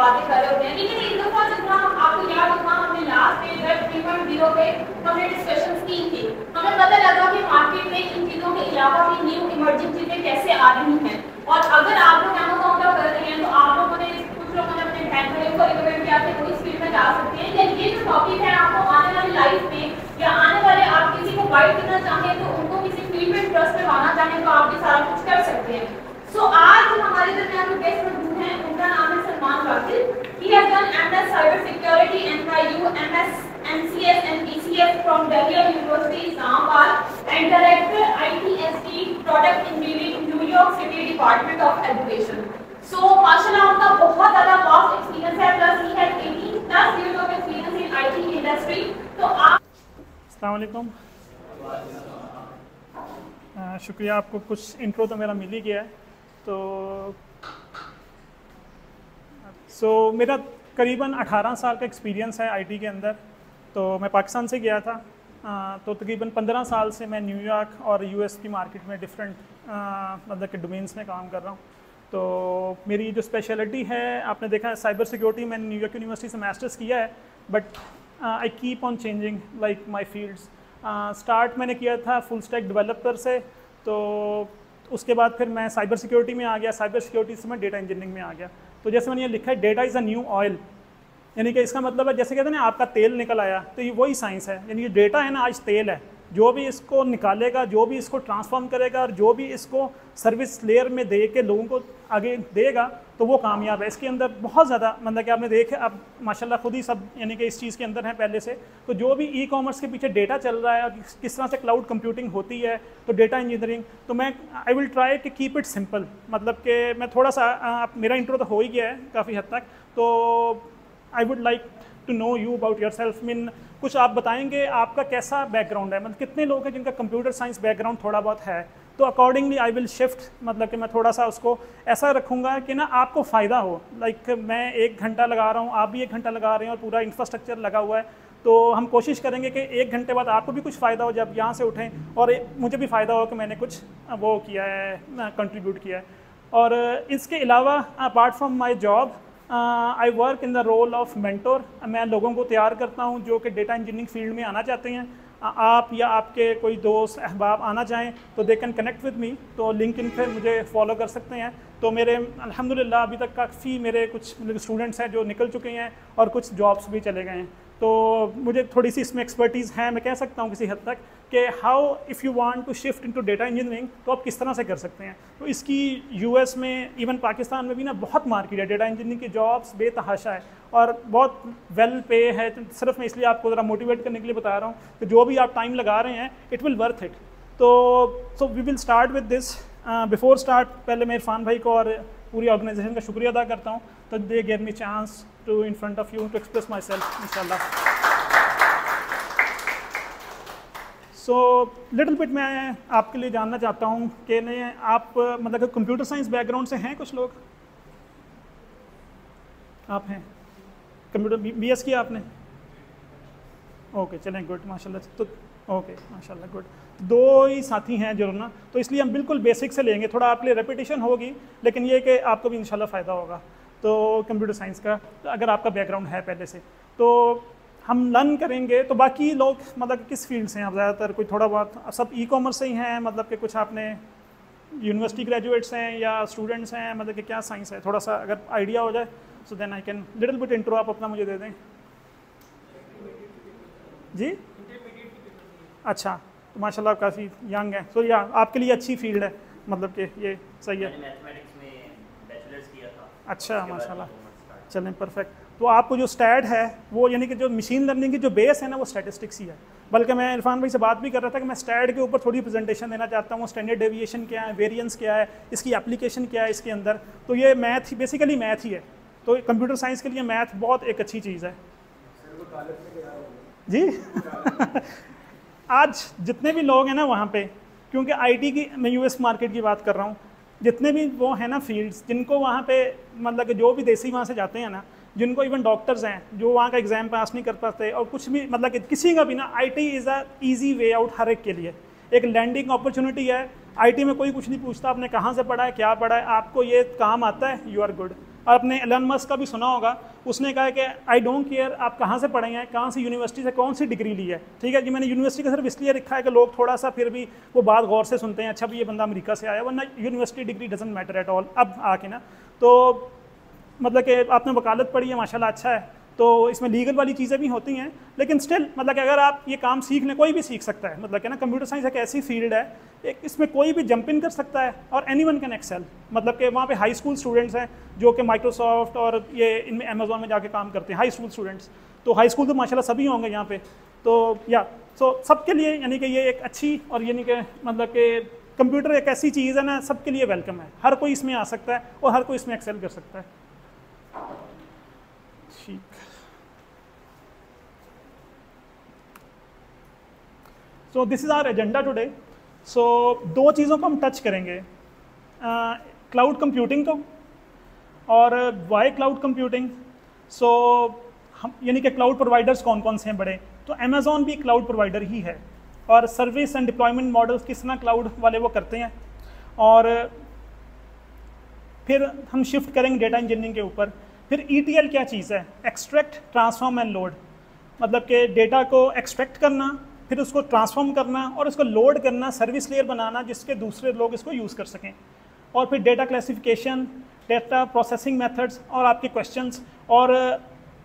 बातें कर रहे होते हैं। लेकिन इस दफा जब आपको याद होगा हमने लास्ट पे वेब 3.0 पे हमने डिस्कशंस की थी, हमें पता लगा कि मार्केट में इन चीज़ों के अलावा भी न्यू इमर्जिंग चीज़ें कैसे आ रही हैं। और अगर आप लोग अमेज़न का कर रहे हैं तो आप लोगों ने कुछ लोगों ने अपने फैमिली को रिकमेंड किया कि वो इस फील्ड में जा सकते हैं, या ये जो टॉपिक है आपको आने वाली लाइफ में या आने वाले आप किसी को गाइड करना चाहें तो उनको किसी फील्ड में इंटरेस्ट में आना चाहें तो आप ये सारा कुछ कर सकते हैं। सो आज जो हमारे दरमियान जो गेस्ट मौजूद हैं उनका नाम है Salman Vakil. He has done MS Cyber Security NYU, MS MCS and BCS from Delhi University Islamabad and Director ITSD Product Engineering New York City Department of Education. So माशाल्लाह उनका बहुत ज़्यादा वास्ट एक्सपीरियंस है, plus he has 18+ years of experience in IT industry. तो आप अस्सलाम वालेकुम, शुक्रिया। आपको कुछ इंट्रो तो मेरा मिल ही गया है। तो मेरा करीबन 18 साल का एक्सपीरियंस है आईटी के अंदर। तो मैं पाकिस्तान से गया था, तो तकरीबन 15 साल से मैं न्यूयॉर्क और यूएस की मार्केट में डिफरेंट मतलब के डोमेन्स में काम कर रहा हूँ। तो मेरी जो स्पेशलिटी है, आपने देखा है साइबर सिक्योरिटी, मैंने न्यूयॉर्क यूनिवर्सिटी से मास्टर्स किया है, but I keep on changing like my fields. Start मैंने किया था फुल स्टैक डेवलपर से, तो उसके बाद फिर मैं साइबर सिक्योरिटी में आ गया, साइबर सिक्योरिटी से मैं डेटा इंजीनियरिंग में आ गया। तो जैसे मैंने ये लिखा है, data is a new oil, यानी कि इसका मतलब है जैसे कहते हैं ना आपका तेल निकल आया, तो ये वही साइंस है। यानी कि डेटा है ना आज तेल है, जो भी इसको निकालेगा, जो भी इसको ट्रांसफॉर्म करेगा और जो भी इसको सर्विस लेयर में दे के लोगों को आगे देगा, तो वो कामयाब है। इसके अंदर बहुत ज़्यादा मतलब कि आपने देखे, अब माशाल्लाह खुद ही सब यानी कि इस चीज़ के अंदर है पहले से। तो जो भी ई कॉमर्स के पीछे डेटा चल रहा है और किस तरह से क्लाउड कंप्यूटिंग होती है, तो डेटा इंजीनियरिंग, तो मैं I will try to keep it simple. मतलब कि मैं थोड़ा सा मेरा इंट्रो तो हो ही गया है काफ़ी हद तक, तो I would like to know you about yourself. Mean कुछ आप बताएंगे आपका कैसा बैकग्राउंड है, मतलब कितने लोग हैं जिनका कंप्यूटर साइंस बैकग्राउंड थोड़ा बहुत है, तो अकॉर्डिंगली आई विल शिफ्ट। मतलब कि मैं थोड़ा सा उसको ऐसा रखूँगा कि ना आपको फ़ायदा हो। लाइक मैं 1 घंटा लगा रहा हूँ, आप भी 1 घंटा लगा रहे हैं और पूरा इंफ्रास्ट्रक्चर लगा हुआ है, तो हम कोशिश करेंगे कि 1 घंटे बाद आपको भी कुछ फ़ायदा हो जब यहाँ से उठें, और मुझे भी फ़ायदा हो कि मैंने कुछ वो किया है, कंट्रीब्यूट किया है। और इसके अलावा apart from my job I work in the role of mentor. मैं लोगों को तैयार करता हूँ जो कि डेटा इंजीनियरिंग फील्ड में आना चाहते हैं। आप या आपके कोई दोस्त अहबाब आना चाहें तो दे कैन कनेक्ट विद मी, तो लिंक्डइन पे मुझे फॉलो कर सकते हैं। तो मेरे अल्हम्दुलिल्लाह अभी तक काफ़ी मेरे कुछ स्टूडेंट्स हैं जो निकल चुके हैं और कुछ जॉब्स भी चले गए हैं। तो मुझे थोड़ी सी इसमें एक्सपर्टीज़ है, मैं कह सकता हूँ किसी हद तक कि how if you want to shift into data engineering, तो आप किस तरह से कर सकते हैं। तो इसकी यूएस में, इवन पाकिस्तान में भी ना बहुत मार्केट है, डेटा इंजीनियरिंग की जॉब्स बेतहाशा है और बहुत वेल पे है। तो सिर्फ मैं इसलिए आपको ज़रा मोटिवेट करने के लिए बता रहा हूँ कि जो भी आप टाइम लगा रहे हैं इट विल वर्थ इट। तो we will start with this. Before start पहले मैं इरफान भाई को और पूरी ऑर्गेनाइजेशन का शुक्रिया अदा करता हूँ, तो they gave me chance to in front of you to express myself इंशाल्लाह। सो लिटिल बिट मैं आपके लिए जानना चाहता हूँ कि नहीं आप मतलब कंप्यूटर साइंस बैकग्राउंड से हैं कुछ लोग? आप हैं कंप्यूटर बीएस किया आपने? ओके चलें गुड माशाल्लाह। तो ओके माशाल्लाह गुड। 2 ही साथी हैं जो ना, तो इसलिए हम बिल्कुल बेसिक से लेंगे, थोड़ा आपके लिए रेपिटेशन होगी लेकिन ये कि आपको भी इंशाल्लाह फ़ायदा होगा। तो कंप्यूटर साइंस का अगर आपका बैकग्राउंड है पहले से, तो हम लर्न करेंगे। तो बाकी लोग मतलब किस फील्ड से हैं आप? ज़्यादातर कोई थोड़ा बहुत सब ई कॉमर्स से ही हैं, मतलब कि कुछ आपने यूनिवर्सिटी ग्रेजुएट्स हैं या स्टूडेंट्स हैं, मतलब कि क्या साइंस है? थोड़ा सा अगर आइडिया हो जाए so then I can little bit intro आप अपना मुझे दे दें। जी अच्छा, तो माशाल्लाह काफ़ी यंग है, तो या आपके लिए अच्छी फील्ड है, मतलब कि ये सही है। मैथमेटिक्स में बैचलर्स किया था। अच्छा माशाल्लाह, चलें परफेक्ट। तो आपको जो स्टैट है वो यानी कि जो मशीन लर्निंग की जो बेस है ना वो स्टैटिस्टिक्स ही है। बल्कि मैं इरफान भाई से बात भी कर रहा था कि मैं स्टैट के ऊपर थोड़ी प्रेजेंटेशन देना चाहता हूँ। स्टैंडर्ड डेविएशन क्या है, वेरिएंस क्या है, इसकी एप्लीकेशन क्या है इसके अंदर। तो ये मैथ ही बेसिकली मैथ ही है, तो कंप्यूटर साइंस के लिए मैथ बहुत एक अच्छी चीज़ है जी। आज जितने भी लोग हैं ना वहाँ पे, क्योंकि आईटी की, मैं यूएस मार्केट की बात कर रहा हूँ, जितने भी वो हैं ना फील्ड्स जिनको वहाँ पे मतलब कि जो भी देसी वहाँ से जाते हैं ना, जिनको इवन डॉक्टर्स हैं जो वहाँ का एग्ज़ाम पास नहीं कर पाते और कुछ भी मतलब कि किसी का भी ना, it is a easy way out हर एक के लिए, एक लैंडिंग अपॉर्चुनिटी है। आईटी में कोई कुछ नहीं पूछता आपने कहाँ से पढ़ा है, क्या पढ़ा है, आपको ये काम आता है, यू आर गुड। और अपने एलन मस्क का भी सुना होगा, उसने कहा कि आई डोंट केयर आप कहाँ से पढ़े हैं, कहाँ से यूनिवर्सिटी से कौन सी डिग्री ली है, ठीक है जी। मैंने यूनिवर्सिटी का सिर्फ इसलिए रखा है कि लोग थोड़ा सा फिर भी वो बात गौर से सुनते हैं, अच्छा भी ये बंदा अमेरिका से आया, वरना university degree doesn't matter at all. अब आके ना तो मतलब कि आपने वकालत पढ़ी है माशाल्लाह, अच्छा है, तो इसमें लीगल वाली चीज़ें भी होती हैं, लेकिन स्टिल मतलब कि अगर आप ये काम सीख लें, कोई भी सीख सकता है। मतलब कि ना कंप्यूटर साइंस एक ऐसी फील्ड है, एक इसमें कोई भी जंप इन कर सकता है और एनीवन कैन एक्सेल। मतलब कि वहाँ पे हाई स्कूल स्टूडेंट्स हैं जो कि माइक्रोसॉफ्ट और ये इनमें अमेजोन में जाके काम करते हैं, हाई स्कूल स्टूडेंट्स। तो हाई स्कूल तो माशाल्लाह सभी होंगे यहाँ पे, तो या सो सबके लिए यानी कि ये एक अच्छी और यानी कि मतलब कि कंप्यूटर एक ऐसी चीज़ है ना, सबके लिए वेलकम है, हर कोई इसमें आ सकता है और हर कोई इसमें एक्सेल कर सकता है। ठीक, so this is our agenda today. So दो चीज़ों को हम टच करेंगे, क्लाउड कंप्यूटिंग को और वाई क्लाउड कंप्यूटिंग। सो हम यानी कि क्लाउड प्रोवाइडर्स कौन कौन से हैं बड़े, तो अमेजोन भी क्लाउड प्रोवाइडर ही है, और सर्विस एंड डिप्लॉयमेंट मॉडल्स किस तरह क्लाउड वाले वो करते हैं। और फिर हम शिफ्ट करेंगे डेटा इंजीनियरिंग के ऊपर। फिर ETL क्या चीज़ है, एक्सट्रैक्ट ट्रांसफॉर्म एंड लोड, मतलब कि डेटा को एक्सट्रैक्ट करना, फिर उसको ट्रांसफॉर्म करना और उसको लोड करना, सर्विस लेयर बनाना जिसके दूसरे लोग इसको यूज़ कर सकें। और फिर data classification, data processing methods और आपके क्वेश्चंस। और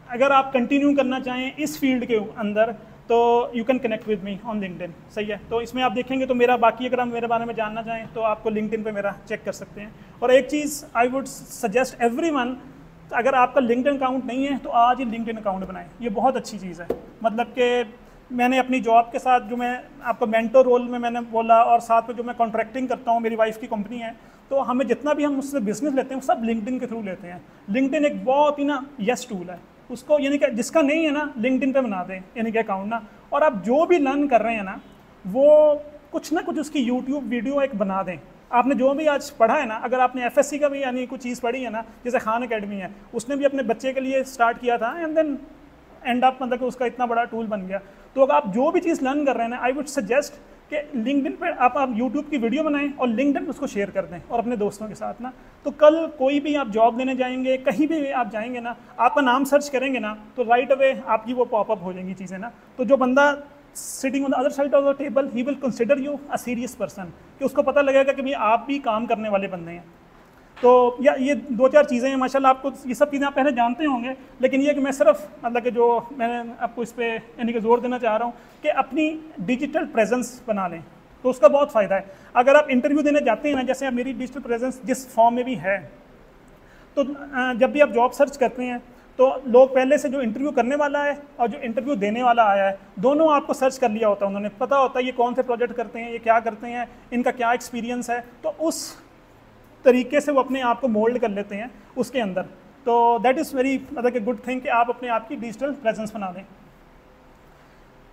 अगर आप कंटिन्यू करना चाहें इस फील्ड के अंदर तो you can connect with me on LinkedIn, सही है। तो इसमें आप देखेंगे तो मेरा बाकी अगर आप मेरे बारे में जानना चाहें तो आपको लिंक्डइन पे मेरा चेक कर सकते हैं। और एक चीज़ आई वुड सजेस्ट एवरीवन, अगर आपका लिंक्डइन अकाउंट नहीं है तो आज ही लिंक्डइन अकाउंट बनाएं, ये बहुत अच्छी चीज़ है। मतलब कि मैंने अपनी जॉब के साथ जो मैं आपको मेंटर रोल में मैंने बोला, और साथ में जो मैं कॉन्ट्रैक्टिंग करता हूँ, मेरी वाइफ की कंपनी है, तो हमें जितना भी हम उससे बिजनेस लेते हैं वो सब लिंक्डइन के थ्रू लेते हैं। लिंक्डइन एक बहुत ही ना यस टूल है, उसको यानी कि जिसका नहीं है ना लिंक्डइन पे बना दें यानी कि अकाउंट ना, और आप जो भी लर्न कर रहे हैं ना वो कुछ ना कुछ उसकी यूट्यूब वीडियो एक बना दें। आपने जो भी आज पढ़ा है ना, अगर आपने FSC का भी यानी कुछ चीज़ पढ़ी है ना, जैसे खान अकेडमी है, उसने भी अपने बच्चे के लिए स्टार्ट किया था एंड देन एंड अप मतलब कि उसका इतना बड़ा टूल बन गया। तो अगर आप जो भी चीज़ लर्न कर रहे हैं ना, आई वुड सजेस्ट कि लिंक्डइन पे आप यूट्यूब की वीडियो बनाएं और लिंक्डइन पे उसको शेयर कर दें और अपने दोस्तों के साथ ना। तो कल कोई भी आप जॉब देने जाएंगे, कहीं भी आप जाएंगे ना, आपका नाम सर्च करेंगे ना तो राइट अवे आपकी वो पॉपअप हो जाएंगी चीज़ें ना। तो जो बंदा sitting on the other side of the table, he will consider you a serious person, कि उसको पता लगेगा कि भाई आप भी काम करने वाले बंदे हैं। तो या ये दो चार चीज़ें हैं माशाल्लाह, आपको ये सब चीज़ें आप पहले जानते होंगे, लेकिन ये कि मैं सिर्फ मतलब कि जो मैंने आपको इस पर यानी कि जोर देना चाह रहा हूँ कि अपनी डिजिटल प्रेजेंस बना लें, तो उसका बहुत फ़ायदा है। अगर आप इंटरव्यू देने जाते हैं ना, जैसे अब मेरी डिजिटल प्रेजेंस जिस फॉर्म में भी है, तो जब भी आप जॉब सर्च करते हैं तो लोग पहले से जो इंटरव्यू करने वाला है और जो इंटरव्यू देने वाला आया है, दोनों आपको सर्च कर लिया होता है, उन्होंने पता होता है ये कौन से प्रोजेक्ट करते हैं, ये क्या करते हैं, इनका क्या एक्सपीरियंस है, तो उस तरीके से वो अपने आप को मोल्ड कर लेते हैं उसके अंदर। तो दैट इज़ वेरी मतलब कि गुड थिंग कि आप अपने आप की डिजिटल प्रेजेंस बना दें।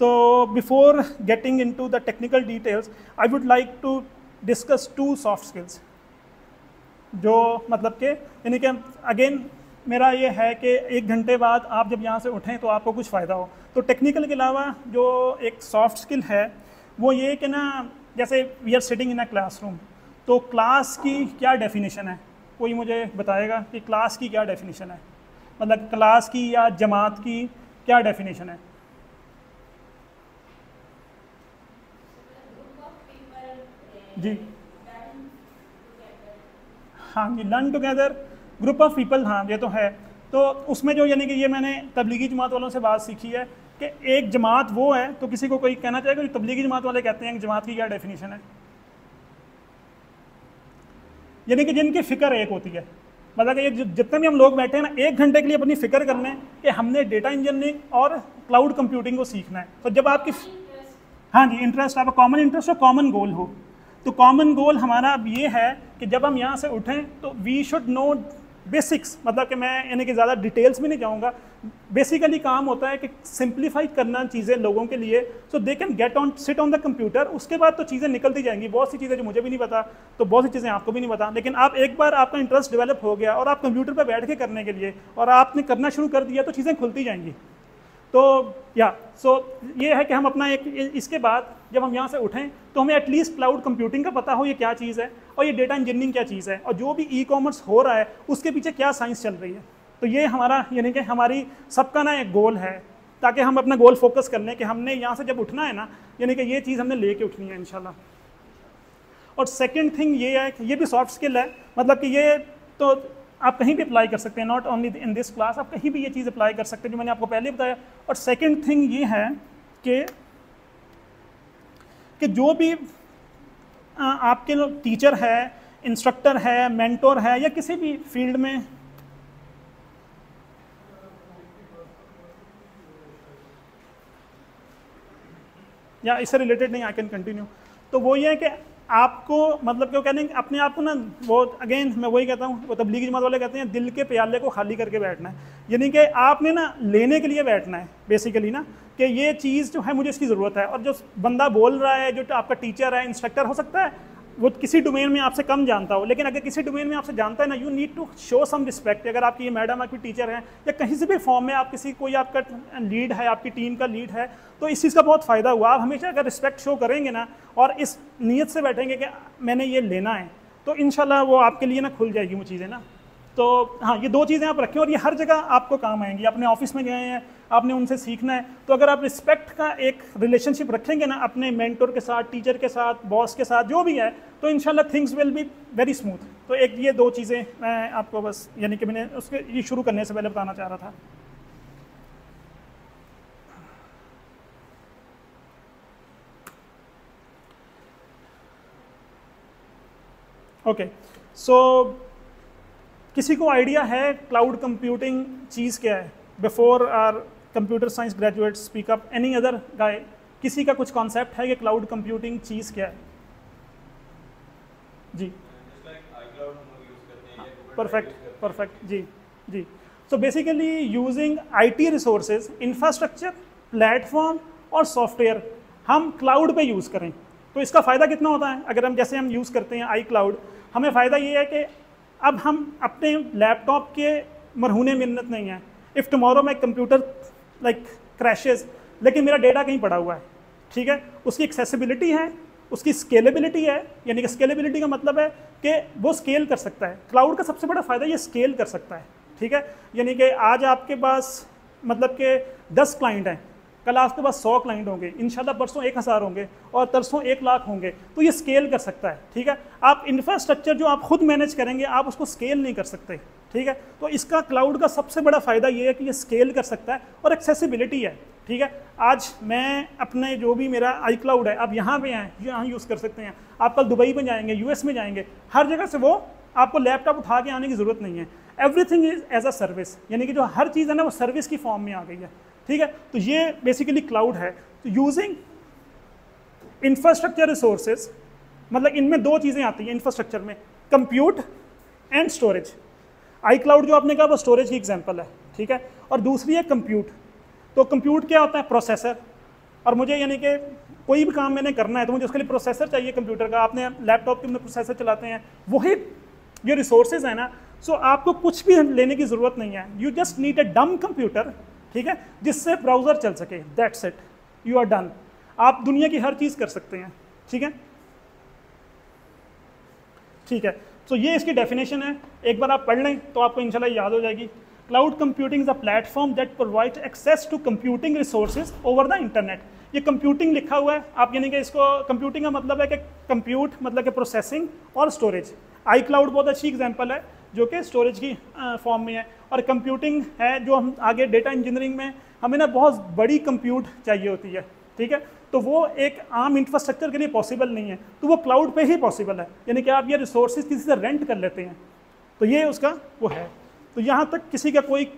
तो before getting into the technical details, I would like to discuss 2 soft skills, जो मतलब के यानी कि अगेन मेरा ये है कि 1 घंटे बाद आप जब यहाँ से उठें तो आपको कुछ फ़ायदा हो। तो टेक्निकल के अलावा जो एक सॉफ्ट स्किल है वो ये कि ना, जैसे we are sitting in a classroom, तो क्लास की क्या डेफिनेशन है, कोई मुझे बताएगा कि क्लास की क्या डेफिनेशन है, मतलब क्लास की या जमात की क्या डेफिनेशन है? जी हाँ जी, learn together, group of people, हाँ ये तो है। तो उसमें जो यानी कि ये मैंने तबलीगी जमात वालों से बात सीखी है कि एक जमात वो है, तो किसी को कोई कहना चाहेगा जो तबलीगी जमात वाले कहते हैं कि जमात की क्या डेफिनेशन है? यानी कि जिनकी फ़िक्र एक होती है, मतलब कि जितने भी हम लोग बैठे हैं ना, 1 घंटे के लिए अपनी फ़िक्र कर लें कि हमने डेटा इंजीनियरिंग और क्लाउड कंप्यूटिंग को सीखना है। तो जब आपकी हाँ जी इंटरेस्ट, आपका कॉमन इंटरेस्ट और कॉमन गोल हो, तो कॉमन गोल हमारा अब ये है कि जब हम यहाँ से उठें तो वी शुड नो बेसिक्स, मतलब कि मैं यानी कि ज़्यादा डिटेल्स में नहीं जाऊँगा। बेसिकली काम होता है कि सिंप्लीफाई करना चीज़ें लोगों के लिए, so they can get on sit on the computer. उसके बाद तो चीज़ें निकलती जाएंगी, बहुत सी चीज़ें जो मुझे भी नहीं पता, तो बहुत सी चीज़ें आपको भी नहीं पता, लेकिन आप एक बार आपका इंटरेस्ट डेवलप हो गया और आप कंप्यूटर पर बैठ के करने के लिए और आपने करना शुरू कर दिया तो चीज़ें खुलती जाएंगी। तो ये है कि हम अपना एक इसके बाद जब हम यहाँ से उठें तो हमें एटलीस्ट क्लाउड कंप्यूटिंग का पता हो ये क्या चीज़ है और ये डेटा इंजीनियरिंग क्या चीज़ है और जो भी ई कॉमर्स हो रहा है उसके पीछे क्या साइंस चल रही है। तो ये हमारा यानी कि हमारी सबका ना एक गोल है, ताकि हम अपना गोल फोकस कर लें कि हमने यहाँ से जब उठना है ना, यानी कि ये चीज़ हमने लेके उठनी है इंशाल्लाह। और सेकंड थिंग ये है कि ये भी सॉफ्ट स्किल है, मतलब कि ये तो आप कहीं भी अप्लाई कर सकते हैं, not only in this class, आप कहीं भी ये चीज़ अप्लाई कर सकते हैं जो मैंने आपको पहले बताया। और सेकंड थिंग ये है कि जो भी आपके टीचर है, इंस्ट्रक्टर है, मेंटोर है या किसी भी फील्ड में या इससे रिलेटेड नहीं, आई कैन कंटिन्यू। तो वो ये है कि आपको मतलब क्यों कहने अपने आप को ना, वो अगेन मैं वही कहता हूँ, वो तबलीगी जमात वाले कहते हैं दिल के प्याले को खाली करके बैठना है, यानी कि आपने ना लेने के लिए बैठना है बेसिकली ना, कि ये चीज़ जो है मुझे इसकी ज़रूरत है। और जो बंदा बोल रहा है, जो आपका टीचर है, इंस्ट्रक्टर हो सकता है वो किसी डोमेन में आपसे कम जानता हो, लेकिन अगर किसी डोमेन में आपसे जानता है ना, you need to show some respect. अगर आपकी ये मैडम आपकी टीचर है या कहीं से भी फॉर्म में आप किसी कोई आपका लीड है, आपकी टीम का लीड है, तो इस चीज़ का बहुत फ़ायदा हुआ। आप हमेशा अगर रिस्पेक्ट शो करेंगे ना और इस नीयत से बैठेंगे कि मैंने ये लेना है, तो इंशाल्लाह वो आपके लिए ना खुल जाएगी वो चीज़ें ना। तो हाँ, ये दो चीज़ें आप रखें और ये हर जगह आपको काम आएंगी। अपने ऑफिस में गए हैं, आपने उनसे सीखना है, तो अगर आप रिस्पेक्ट का एक रिलेशनशिप रखेंगे ना अपने मेंटर के साथ, टीचर के साथ, बॉस के साथ, जो भी है, तो इंशाल्लाह things will be very smooth. तो एक ये दो चीज़ें मैं आपको बस यानी कि मैंने उसके ये शुरू करने से पहले बताना चाह रहा था। ओके, सो किसी को आइडिया है क्लाउड कंप्यूटिंग चीज़ क्या है? Before our computer science graduate speak up, any other guy, किसी का कुछ कॉन्सेप्ट है कि क्लाउड कंप्यूटिंग चीज़ क्या है? जी परफेक्ट जी। So basically using IT resources, infrastructure, platform और सॉफ्टवेयर हम क्लाउड पे यूज़ करें तो इसका फ़ायदा कितना होता है? अगर हम जैसे हम यूज़ करते हैं iCloud, हमें फ़ायदा ये है कि अब हम अपने लैपटॉप के मरहूने मिन्नत नहीं है। If tomorrow my computer like crashes, लेकिन मेरा डेटा कहीं पड़ा हुआ है, ठीक है, उसकी एक्सेसिबिलिटी है, उसकी स्केलेबिलिटी है, यानी कि स्केलेबिलिटी का मतलब है कि वो स्केल कर सकता है। क्लाउड का सबसे बड़ा फ़ायदा ये स्केल कर सकता है, ठीक है, यानी कि आज आपके पास मतलब कि 10 क्लाइंट हैं, कल आपके पास 100 क्लाइंट होंगे, इंशाल्लाह परसों 1000 होंगे और तरसों 1 लाख होंगे, तो ये स्केल कर सकता है, ठीक है। आप इंफ्रास्ट्रक्चर जो आप खुद मैनेज करेंगे आप उसको स्केल नहीं कर सकते, ठीक है। तो इसका क्लाउड का सबसे बड़ा फ़ायदा ये है कि ये स्केल कर सकता है और एक्सेसिबिलिटी है, ठीक है। आज मैं अपने जो भी मेरा iCloud है, आप यहाँ पे हैं, यहाँ यूज़ कर सकते हैं, आप कल दुबई में जाएंगे, US में जाएंगे, हर जगह से वो आपको लैपटॉप उठा के आने की ज़रूरत नहीं है। Everything is as a service, यानी कि जो हर चीज़ है ना वो सर्विस की फॉर्म में आ गई है, ठीक है। तो ये बेसिकली क्लाउड है। तो यूजिंग इंफ्रास्ट्रक्चर रिसोर्सेज, मतलब इनमें 2 चीज़ें आती हैं इंफ्रास्ट्रक्चर में, कंप्यूट एंड स्टोरेज। iCloud जो आपने कहा वो स्टोरेज की एग्जांपल है, ठीक है, और दूसरी है कंप्यूट। तो कंप्यूट क्या होता है? प्रोसेसर। और मुझे यानी कि कोई भी काम मैंने करना है तो मुझे उसके लिए प्रोसेसर चाहिए कंप्यूटर का। आपने लैपटॉप के अंदर प्रोसेसर चलाते हैं, वही जो रिसोर्सेज है ना, सो आपको कुछ भी लेने की ज़रूरत नहीं है, यू जस्ट नीड अ डम कंप्यूटर, ठीक है, जिससे ब्राउज़र चल सके, that's it, you are done. आप दुनिया की हर चीज़ कर सकते हैं, ठीक है, ठीक है। तो ये इसकी डेफिनेशन है, एक बार आप पढ़ लें तो आपको इंशाल्लाह याद हो जाएगी। Cloud computing is a platform that provides access to computing resources over the internet. ये कंप्यूटिंग लिखा हुआ है, आप यानी कि इसको कंप्यूटिंग का मतलब है कि कंप्यूट मतलब कि प्रोसेसिंग और स्टोरेज। iCloud बहुत अच्छी एग्जांपल है जो कि स्टोरेज की फॉर्म में है, और कंप्यूटिंग है जो हम आगे डेटा इंजीनियरिंग में हमें ना बहुत बड़ी कंप्यूट चाहिए होती है, ठीक है, तो वो एक आम इंफ्रास्ट्रक्चर के लिए पॉसिबल नहीं है, तो वो क्लाउड पे ही पॉसिबल है, यानी कि आप ये रिसोर्सेज किसी से रेंट कर लेते हैं, तो ये उसका वो है। तो यहाँ तक किसी का कोई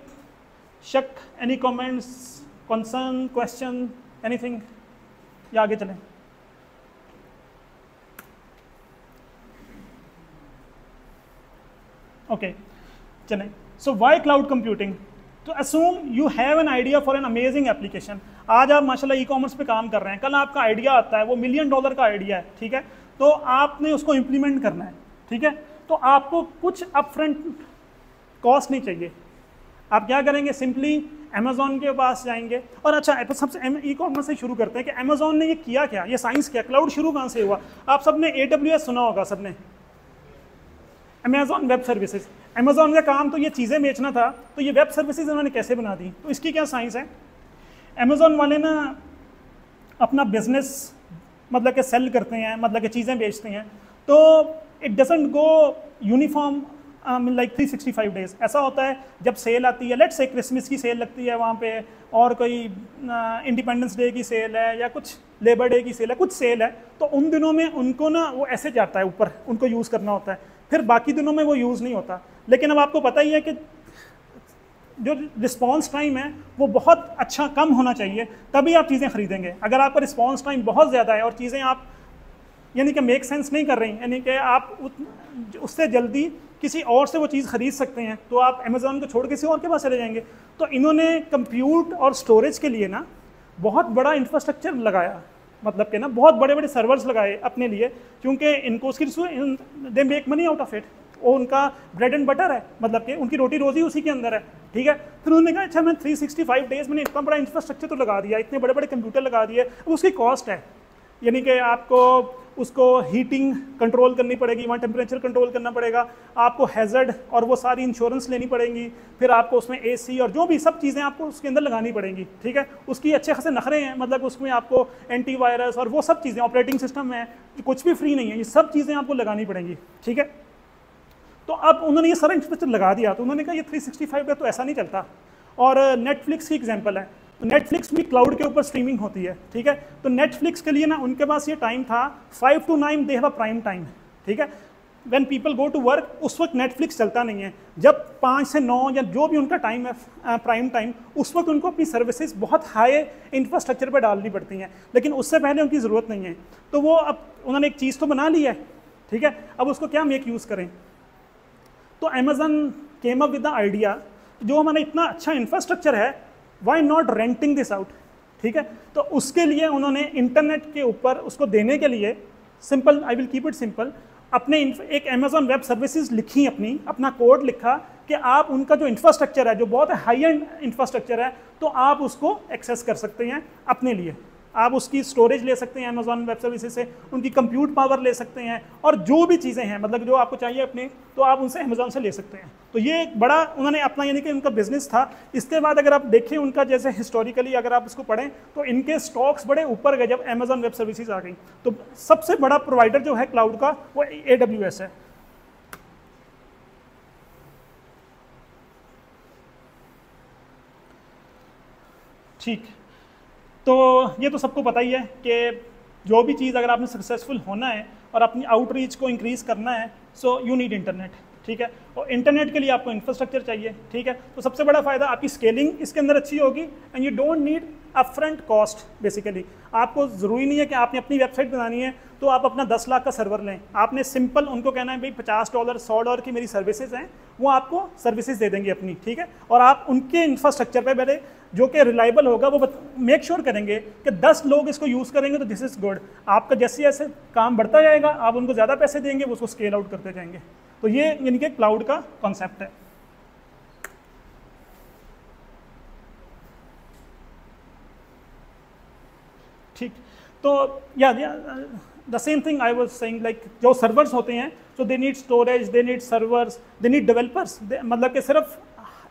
शक, any comments, concern, question, anything, या आगे चलें? ओके, चलें। So why cloud computing? तो assume you have an idea for an amazing application। आज आप माशाल्लाह ई-कॉमर्स पे काम कर रहे हैं, कल आपका आइडिया आता है, वो $1 मिलियन का आइडिया है, ठीक है, तो आपने उसको इम्प्लीमेंट करना है, ठीक है, तो आपको कुछ अपफ्रंट कॉस्ट नहीं चाहिए। आप क्या करेंगे? सिंपली अमेजोन के पास जाएंगे। और अच्छा सबसे ई कॉमर्स से शुरू करते हैं कि अमेजोन ने ये किया क्या, ये साइंस क्या, क्लाउड शुरू कहाँ से हुआ। आप सबने AWS सुना होगा, सबने अमेजोन वेब सर्विसेज। अमेजोन का काम तो ये चीज़ें बेचना था, तो ये वेब सर्विसेज उन्होंने कैसे बना दी, तो इसकी क्या साइंस है। अमेजोन वाले ना अपना बिजनेस मतलब कि सेल करते हैं, मतलब कि चीज़ें बेचते हैं, तो it doesn't go uniform like 365 days. ऐसा होता है जब सेल आती है, लेट्स से क्रिसमस की सेल लगती है वहाँ पे, और कोई इंडिपेंडेंस डे की सेल है या कुछ लेबर डे की सेल है, कुछ सेल है, तो उन दिनों में उनको ना वो ऐसे जाता है ऊपर, उनको यूज़ करना होता है, फिर बाकी दिनों में वो यूज़ नहीं होता। लेकिन अब आपको पता ही है कि जो रिस्पॉन्स टाइम है वो बहुत अच्छा कम होना चाहिए, तभी आप चीज़ें खरीदेंगे। अगर आपका रिस्पॉन्स टाइम बहुत ज़्यादा है और चीज़ें आप यानी कि मेक सेंस नहीं कर रही, यानी कि आप उससे जल्दी किसी और से वो चीज़ खरीद सकते हैं, तो आप अमेज़ॉन को छोड़ के किसी और के पास चले जाएंगे। तो इन्होंने कंप्यूट और स्टोरेज के लिए ना बहुत बड़ा इंफ्रास्ट्रक्चर लगाया, मतलब कि ना बहुत बड़े बड़े सर्वर्स लगाए अपने लिए, क्योंकि इनको उसकी they make money out of it, वो उनका ब्रेड एंड बटर है, मतलब कि उनकी रोटी रोजी उसी के अंदर है, ठीक है। फिर उन्होंने कहा अच्छा मैं 365 डेज मैंने इतना बड़ा इंफ्रास्ट्रक्चर तो लगा दिया, इतने बड़े बड़े कंप्यूटर लगा दिए, अब उसकी कॉस्ट है, यानी कि आपको उसको हीटिंग कंट्रोल करनी पड़ेगी, वहाँ टेम्परेचर कंट्रोल करना पड़ेगा, आपको हैज़र्ड और वो सारी इंश्योरेंस लेनी पड़ेगी, फिर आपको उसमें AC और जो भी सब चीज़ें आपको उसके अंदर लगानी पड़ेंगी, ठीक है। उसकी अच्छे खासे नखरे हैं, मतलब उसमें आपको एंटीवायरस और वो सब चीज़ें, ऑपरेटिंग सिस्टम है, कुछ भी फ्री नहीं है, ये सब चीज़ें आपको लगानी पड़ेंगी, ठीक है। तो अब उन्होंने ये सारा इंफ्रास्ट्रक्चर लगा दिया, तो उन्होंने कहा ये 365 पे तो ऐसा नहीं चलता। और नेटफ्लिक्स की एग्जांपल है, तो नेटफ्लिक्स भी क्लाउड के ऊपर स्ट्रीमिंग होती है, ठीक है। तो नेटफ्लिक्स के लिए ना उनके पास ये टाइम था 5 to 9 they have a prime time, ठीक है। When people go to work उस वक्त नेटफ्लिक्स चलता नहीं है, जब 5 से 9 या जो भी उनका टाइम है प्राइम टाइम, उस वक्त उनको अपनी सर्विसेज बहुत हाई इंफ्रास्ट्रक्चर पर डालनी पड़ती हैं, लेकिन उससे पहले उनकी ज़रूरत नहीं है। तो वो अब उन्होंने एक चीज़ तो बना ली है, ठीक है, अब उसको क्या मेक यूज़ करें। तो Amazon came up with the idea, जो हमारा इतना अच्छा इंफ्रास्ट्रक्चर है, why not renting this out, ठीक है। तो उसके लिए उन्होंने इंटरनेट के ऊपर उसको देने के लिए simple, I will keep it simple, अपने एक अमेज़ॉन वेब सर्विसेज लिखी, अपना कोड लिखा कि आप उनका जो इंफ्रास्ट्रक्चर है, जो बहुत हाई एंड इंफ्रास्ट्रक्चर है, तो आप उसको एक्सेस कर सकते हैं अपने लिए। आप उसकी स्टोरेज ले सकते हैं अमेज़ॉन वेब सर्विसेज से, उनकी कंप्यूट पावर ले सकते हैं, और जो भी चीज़ें हैं मतलब जो आपको चाहिए अपने, तो आप उनसे अमेज़ॉन से ले सकते हैं। तो ये एक बड़ा उन्होंने अपना यानी कि उनका बिजनेस था। इसके बाद अगर आप देखें उनका जैसे हिस्टोरिकली अगर आप इसको पढ़ें तो इनके स्टॉक्स बड़े ऊपर गए जब अमेज़ॉन वेब सर्विसेज आ गई। तो सबसे बड़ा प्रोवाइडर जो है क्लाउड का वो AWS है। ठीक, तो ये तो सबको पता ही है कि जो भी चीज़ अगर आपने सक्सेसफुल होना है और अपनी आउटरीच को इंक्रीज़ करना है, सो यू नीड इंटरनेट, ठीक है। और इंटरनेट के लिए आपको इंफ्रास्ट्रक्चर चाहिए, ठीक है। तो सबसे बड़ा फ़ायदा आपकी स्केलिंग इसके अंदर अच्छी होगी, and you don't need upfront cost. Basically आपको ज़रूरी नहीं है कि आपने अपनी वेबसाइट बनानी है तो आप अपना 10 लाख का सर्वर लें, आपने सिंपल उनको कहना है भाई $50 $100 की मेरी सर्विसेज हैं, वो आपको सर्विसेज दे देंगे अपनी, ठीक है। और आप उनके इंफ्रास्ट्रक्चर पे पहले जो कि रिलायबल होगा वो मेक श्योर करेंगे कि 10 लोग इसको यूज़ करेंगे तो दिस इज़ गुड। आपका जैसे जैसे काम बढ़ता जाएगा आप उनको ज़्यादा पैसे देंगे, वो उसको स्केल आउट करते जाएंगे। तो ये यानी कि क्लाउड का कॉन्सेप्ट है। ठीक, तो yeah the same thing I was saying, like जो सर्वर्स होते हैं, so they need storage, they need servers, they need developers. मतलब कि सिर्फ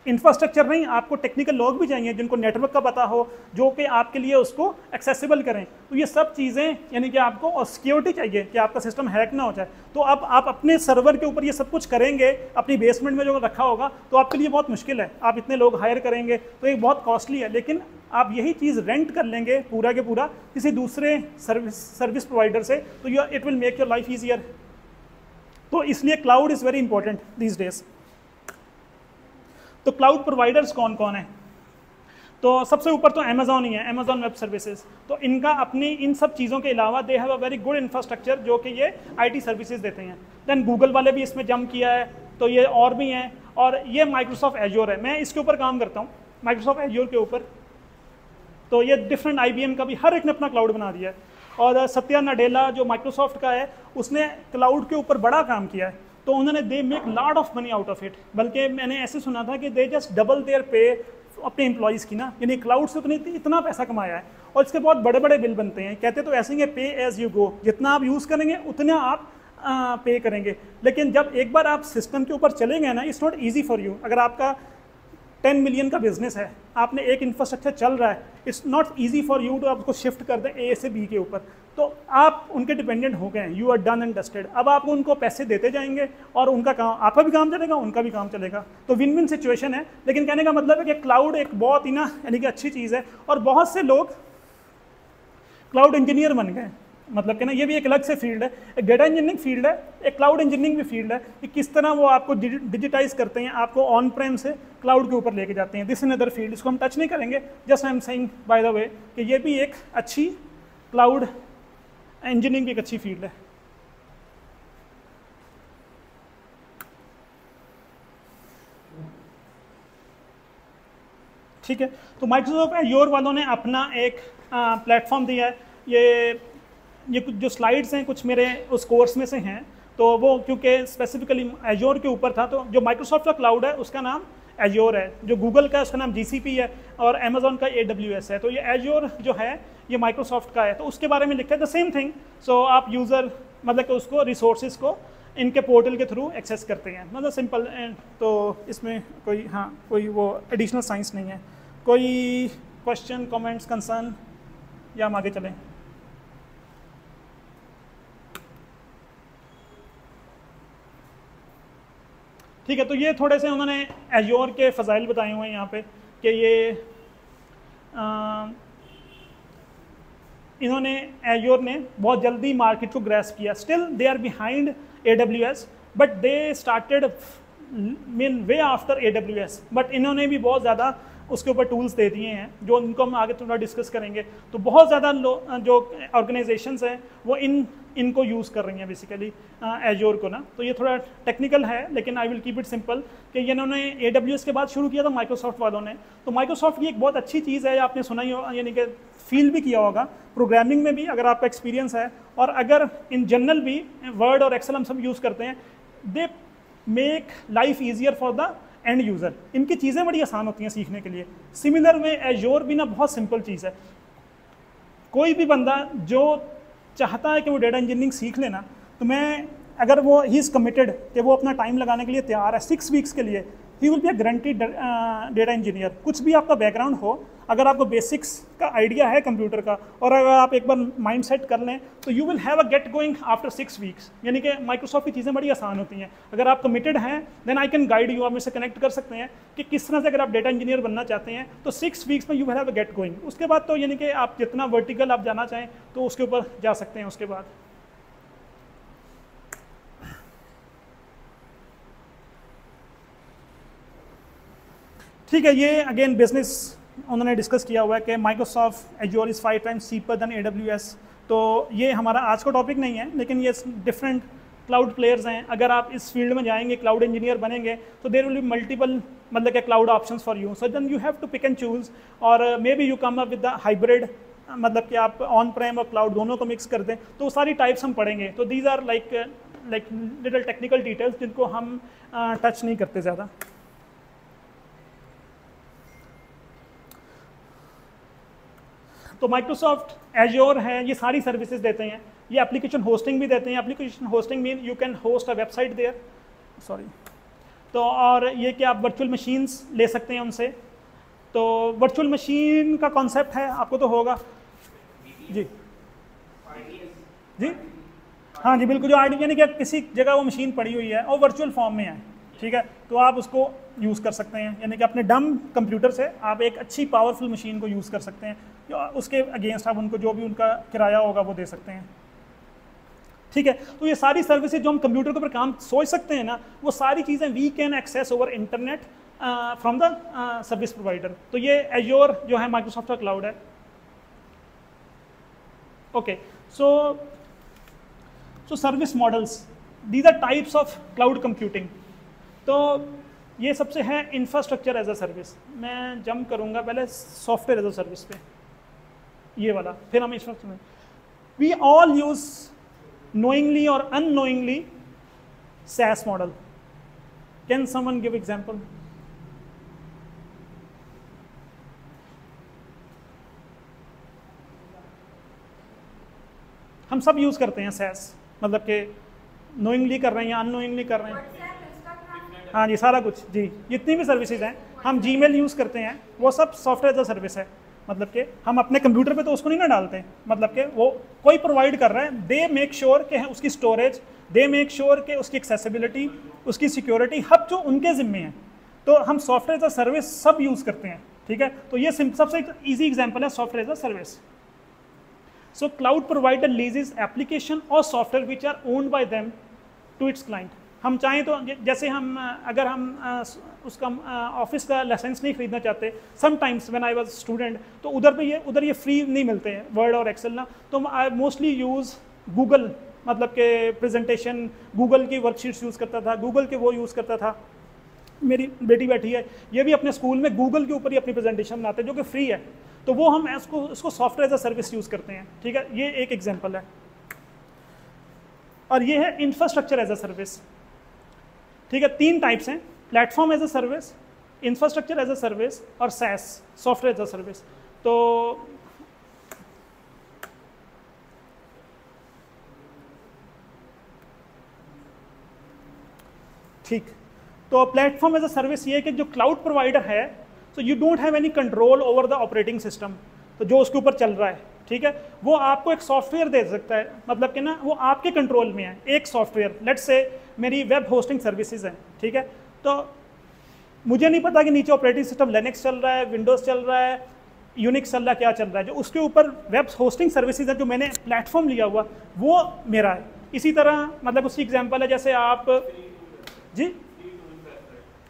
इंफ्रास्ट्रक्चर नहीं, आपको टेक्निकल लोग भी चाहिए जिनको नेटवर्क का पता हो, जो कि आपके लिए उसको एक्सेसिबल करें। तो ये सब चीज़ें यानी कि आपको, और सिक्योरिटी चाहिए कि आपका सिस्टम हैक ना हो जाए। तो अब आप अपने सर्वर के ऊपर ये सब कुछ करेंगे अपनी बेसमेंट में जो रखा होगा, तो आपके लिए बहुत मुश्किल है। आप इतने लोग हायर करेंगे तो ये बहुत कॉस्टली है, लेकिन आप यही चीज़ रेंट कर लेंगे पूरा के पूरा किसी दूसरे सर्विस प्रोवाइडर से, तो it will make your life easier. तो इसलिए cloud is very important these days. तो क्लाउड प्रोवाइडर्स कौन कौन है? तो सबसे ऊपर तो अमेज़ॉन ही है, अमेज़ॉन वेब सर्विसेज। तो इनका अपनी इन सब चीज़ों के अलावा दे have a very good infrastructure जो कि ये IT सर्विसेज देते हैं। देन गूगल वाले भी इसमें जंप किया है, तो ये और भी हैं। और ये माइक्रोसॉफ्ट एज्योर है, मैं इसके ऊपर काम करता हूँ माइक्रोसॉफ्ट एज्योर के ऊपर। तो ये डिफरेंट IBM का भी हर एक ने अपना क्लाउड बना दिया है। और सत्या नडेला जो माइक्रोसॉफ्ट का है, उसने क्लाउड के ऊपर बड़ा काम किया है। तो उन्होंने they make lot of money out of it. बल्कि मैंने ऐसे सुना था कि दे जस्ट डबल देयर पे अपने एम्प्लॉयज़ की ना, यानी क्लाउड से उतनी इतना पैसा कमाया है, और इसके बहुत बड़े बड़े बिल बनते हैं। कहते तो ऐसे ही पे एज यू गो, जितना आप यूज़ करेंगे उतना आप पे करेंगे। लेकिन जब एक बार आप सिस्टम के ऊपर चले गए ना, it's not easy for you. अगर आपका 10 मिलियन का बिजनेस है, आपने एक इंफ्रास्ट्रक्चर चल रहा है, it's not easy for you to आपको शिफ्ट कर दें ए से बी के ऊपर, तो आप उनके डिपेंडेंट हो गए हैं, you are done and dusted. अब आप उनको पैसे देते जाएंगे और उनका काम, आपका भी काम चलेगा, उनका भी काम चलेगा, तो विन विन सिचुएशन है। लेकिन कहने का मतलब है कि क्लाउड एक बहुत ही ना, यानी कि अच्छी चीज़ है, और बहुत से लोग क्लाउड इंजीनियर बन गए। मतलब कि ना, ये भी एक अलग से फील्ड है, एक डेटा इंजीनियरिंग फील्ड है, एक क्लाउड इंजीनियरिंग भी फील्ड है, कि किस तरह वो आपको डिजिटाइज करते हैं, आपको ऑन प्रेम से क्लाउड के ऊपर लेके जाते हैं। दिस इज अदर फील्ड, इसको हम टच नहीं करेंगे। Just I am saying by the way कि ये भी एक अच्छी क्लाउड इंजीनियरिंग की एक अच्छी फील्ड है। ठीक है, तो माइक्रोसॉफ्ट एज्योर वालों ने अपना एक प्लेटफॉर्म दिया है। ये कुछ जो स्लाइड्स हैं कुछ मेरे उस कोर्स में से हैं, तो वो क्योंकि स्पेसिफिकली एज्योर के ऊपर था, तो जो माइक्रोसॉफ्ट का क्लाउड है उसका नाम एज्योर है, जो गूगल का है उसका नाम GCP है, और अमेजोन का AWS है। तो ये एज्योर जो है ये माइक्रोसॉफ्ट का है, तो उसके बारे में लिखा है द सेम थिंग। सो आप यूज़र मतलब कि उसको रिसोर्सेज को इनके पोर्टल के थ्रू एक्सेस करते हैं, मतलब सिंपल। तो इसमें कोई वो एडिशनल साइंस नहीं है। कोई क्वेश्चन, कमेंट्स, कंसर्न, या हम आगे चलें? ठीक है, तो ये थोड़े से उन्होंने एज्योर के फ़ज़ाइल बताए हुए हैं यहाँ पे, कि ये इन्होंने एज्योर ने बहुत जल्दी मार्केट को ग्रैस्प किया। Still they are behind AWS, but they started mean way after AWS, but इन्होंने भी बहुत ज़्यादा उसके ऊपर टूल्स दे दिए हैं, जो उनको हम आगे थोड़ा डिस्कस करेंगे। तो बहुत ज़्यादा जो ऑर्गेनाइजेशंस हैं वो इनको यूज़ कर रही हैं बेसिकली एज्योर को ना। तो ये थोड़ा टेक्निकल है, लेकिन I will keep it simple कि ये इन्होंने AWS के बाद शुरू किया था माइक्रोसॉफ्ट वालों ने। तो माइक्रोसॉफ्ट की एक बहुत अच्छी चीज़ है, आपने सुना ही हो, यानी कि फील भी किया होगा, प्रोग्रामिंग में भी अगर आपका एक्सपीरियंस है, और अगर इन जनरल भी वर्ड और एक्सेल हम सब यूज़ करते हैं, they make life easier for the end user. इनकी चीज़ें बड़ी आसान होती हैं सीखने के लिए। सिमिलर में एज्योर भी ना बहुत सिंपल चीज़ है। कोई भी बंदा जो चाहता है कि वो डेटा इंजीनियरिंग सीख लेना, तो मैं अगर वो ही इज़ कमिटेड कि वो अपना टाइम लगाने के लिए तैयार है 6 वीक्स के लिए, he will be a guaranteed data engineer. कुछ भी आपका बैकग्राउंड हो, अगर आपको बेसिक्स का आइडिया है कंप्यूटर का, और अगर आप एक बार माइंड सेट कर लें, तो you will have a get going after 6 weeks. यानी कि माइक्रोसॉफ्ट की चीज़ें बड़ी आसान होती हैं। अगर आप कमिटेड हैं, then I can guide you, आप मुझसे कनेक्ट कर सकते हैं कि किस तरह से अगर आप डेटा इंजीनियर बनना चाहते हैं, तो 6 वीक्स में you will have a get going. उसके बाद तो यानी कि आप जितना वर्टिकल आप जाना चाहें तो उसके ऊपर जा सकते हैं उसके बाद। ठीक है, ये अगेन बिजनेस उन्होंने डिस्कस किया हुआ है कि Microsoft azure is 5 times cheaper than AWS। तो ये हमारा आज का टॉपिक नहीं है, लेकिन ये डिफरेंट क्लाउड प्लेयर्स हैं। अगर आप इस फील्ड में जाएंगे, क्लाउड इंजीनियर बनेंगे, तो देयर विल बी मल्टीपल मतलब कि cloud options for you, so then you have to pick and choose, और maybe you come up with the hybrid, मतलब कि आप ऑन प्रेम और क्लाउड दोनों को मिक्स कर दें। तो वो सारी टाइप्स हम पढ़ेंगे। तो these are like little technical details जिनको हम टच नहीं करते ज़्यादा। तो माइक्रोसॉफ्ट एज्योर है, ये सारी सर्विसेज देते हैं। ये एप्लीकेशन होस्टिंग भी देते हैं। Application hosting mean you can host a website there, sorry. तो और ये कि आप वर्चुअल मशीन्स ले सकते हैं उनसे। तो वर्चुअल मशीन का कॉन्सेप्ट है, आपको तो होगा जी जी, हाँ जी बिल्कुल। जो यानी कि किसी जगह वो मशीन पड़ी हुई है और वर्चुअल फॉर्म में है, ठीक है, तो आप उसको यूज़ कर सकते हैं। यानी कि अपने डम कंप्यूटर से आप एक अच्छी पावरफुल मशीन को यूज़ कर सकते हैं। उसके अगेंस्ट आप उनको जो भी उनका किराया होगा वो दे सकते हैं, ठीक है। तो ये सारी सर्विसेज जो हम कंप्यूटर के ऊपर काम सोच सकते हैं ना, वो सारी चीज़ें we can access over internet from the service provider. तो ये एज्योर जो है माइक्रोसॉफ्ट का क्लाउड है। Okay, so service models, these are types of cloud computing. तो ये सबसे है इंफ्रास्ट्रक्चर एज अ सर्विस। मैं जंप करूंगा पहले सॉफ्टवेयर एज अ सर्विस पे, ये वाला, फिर हम infrastructure. We all use knowingly or unknowingly SaaS model. Can someone give example? हम सब यूज़ करते हैं सैस, मतलब कि नोइंगली कर रहे हैं या अननोइंगली कर रहे हैं। हाँ जी, सारा कुछ जी, जितनी भी सर्विसेज हैं, हम जीमेल यूज़ करते हैं, वो सब सॉफ्टवेयर एज अ सर्विस है। मतलब कि हम अपने कंप्यूटर पे तो उसको नहीं ना डालते, मतलब कि वो कोई प्रोवाइड कर रहा है, दे मेक श्योर कि उसकी स्टोरेज, दे मेक श्योर कि उसकी एक्सेसिबिलिटी, उसकी सिक्योरिटी, हब जो उनके ज़िम्मे हैं। तो हम सॉफ्टवेयर एज अ सर्विस सब यूज़ करते हैं, ठीक है। तो ये सबसे ईजी एग्जाम्पल है software as a service. So cloud provider leases application और software which are owned by them to its client. हम चाहें तो जैसे हम अगर हम उसका ऑफिस का लाइसेंस नहीं खरीदना चाहते, sometimes when I was student, तो उधर ये फ्री नहीं मिलते हैं वर्ड और एक्सेल ना, तो आई मोस्टली यूज़ गूगल, मतलब के प्रेजेंटेशन, गूगल की वर्कशीट्स यूज़ करता था, गूगल के वो यूज़ करता था। मेरी बेटी बैठी है, ये भी अपने स्कूल में गूगल के ऊपर ही अपनी प्रेजेंटेशन बनाते हैं जो कि फ्री है, तो वो हम इसको software as a service use करते हैं, ठीक है। ये एक एग्जाम्पल है। और ये है इंफ्रास्ट्रक्चर एज अ सर्विस, ठीक है। 3 टाइप्स हैं, platform as a service, infrastructure as a service और SaaS, software as a service. तो ठीक, तो प्लेटफॉर्म एज अ सर्विस ये है कि जो क्लाउड प्रोवाइडर है, तो you don't have any control over the operating system, तो जो उसके ऊपर चल रहा है, ठीक है, वो आपको एक सॉफ्टवेयर दे सकता है, मतलब कि ना वो आपके कंट्रोल में है। एक सॉफ्टवेयर, लेट्स से मेरी वेब होस्टिंग सर्विसेज हैं, ठीक है, तो मुझे नहीं पता कि नीचे ऑपरेटिंग सिस्टम लिनक्स चल रहा है, विंडोज़ चल रहा है, यूनिक्स चल रहा है, क्या चल रहा है। जो उसके ऊपर वेब होस्टिंग सर्विसेज है, जो मैंने प्लेटफॉर्म लिया हुआ, वो मेरा है। इसी तरह मतलब उसकी एग्जाम्पल है, जैसे आप जी,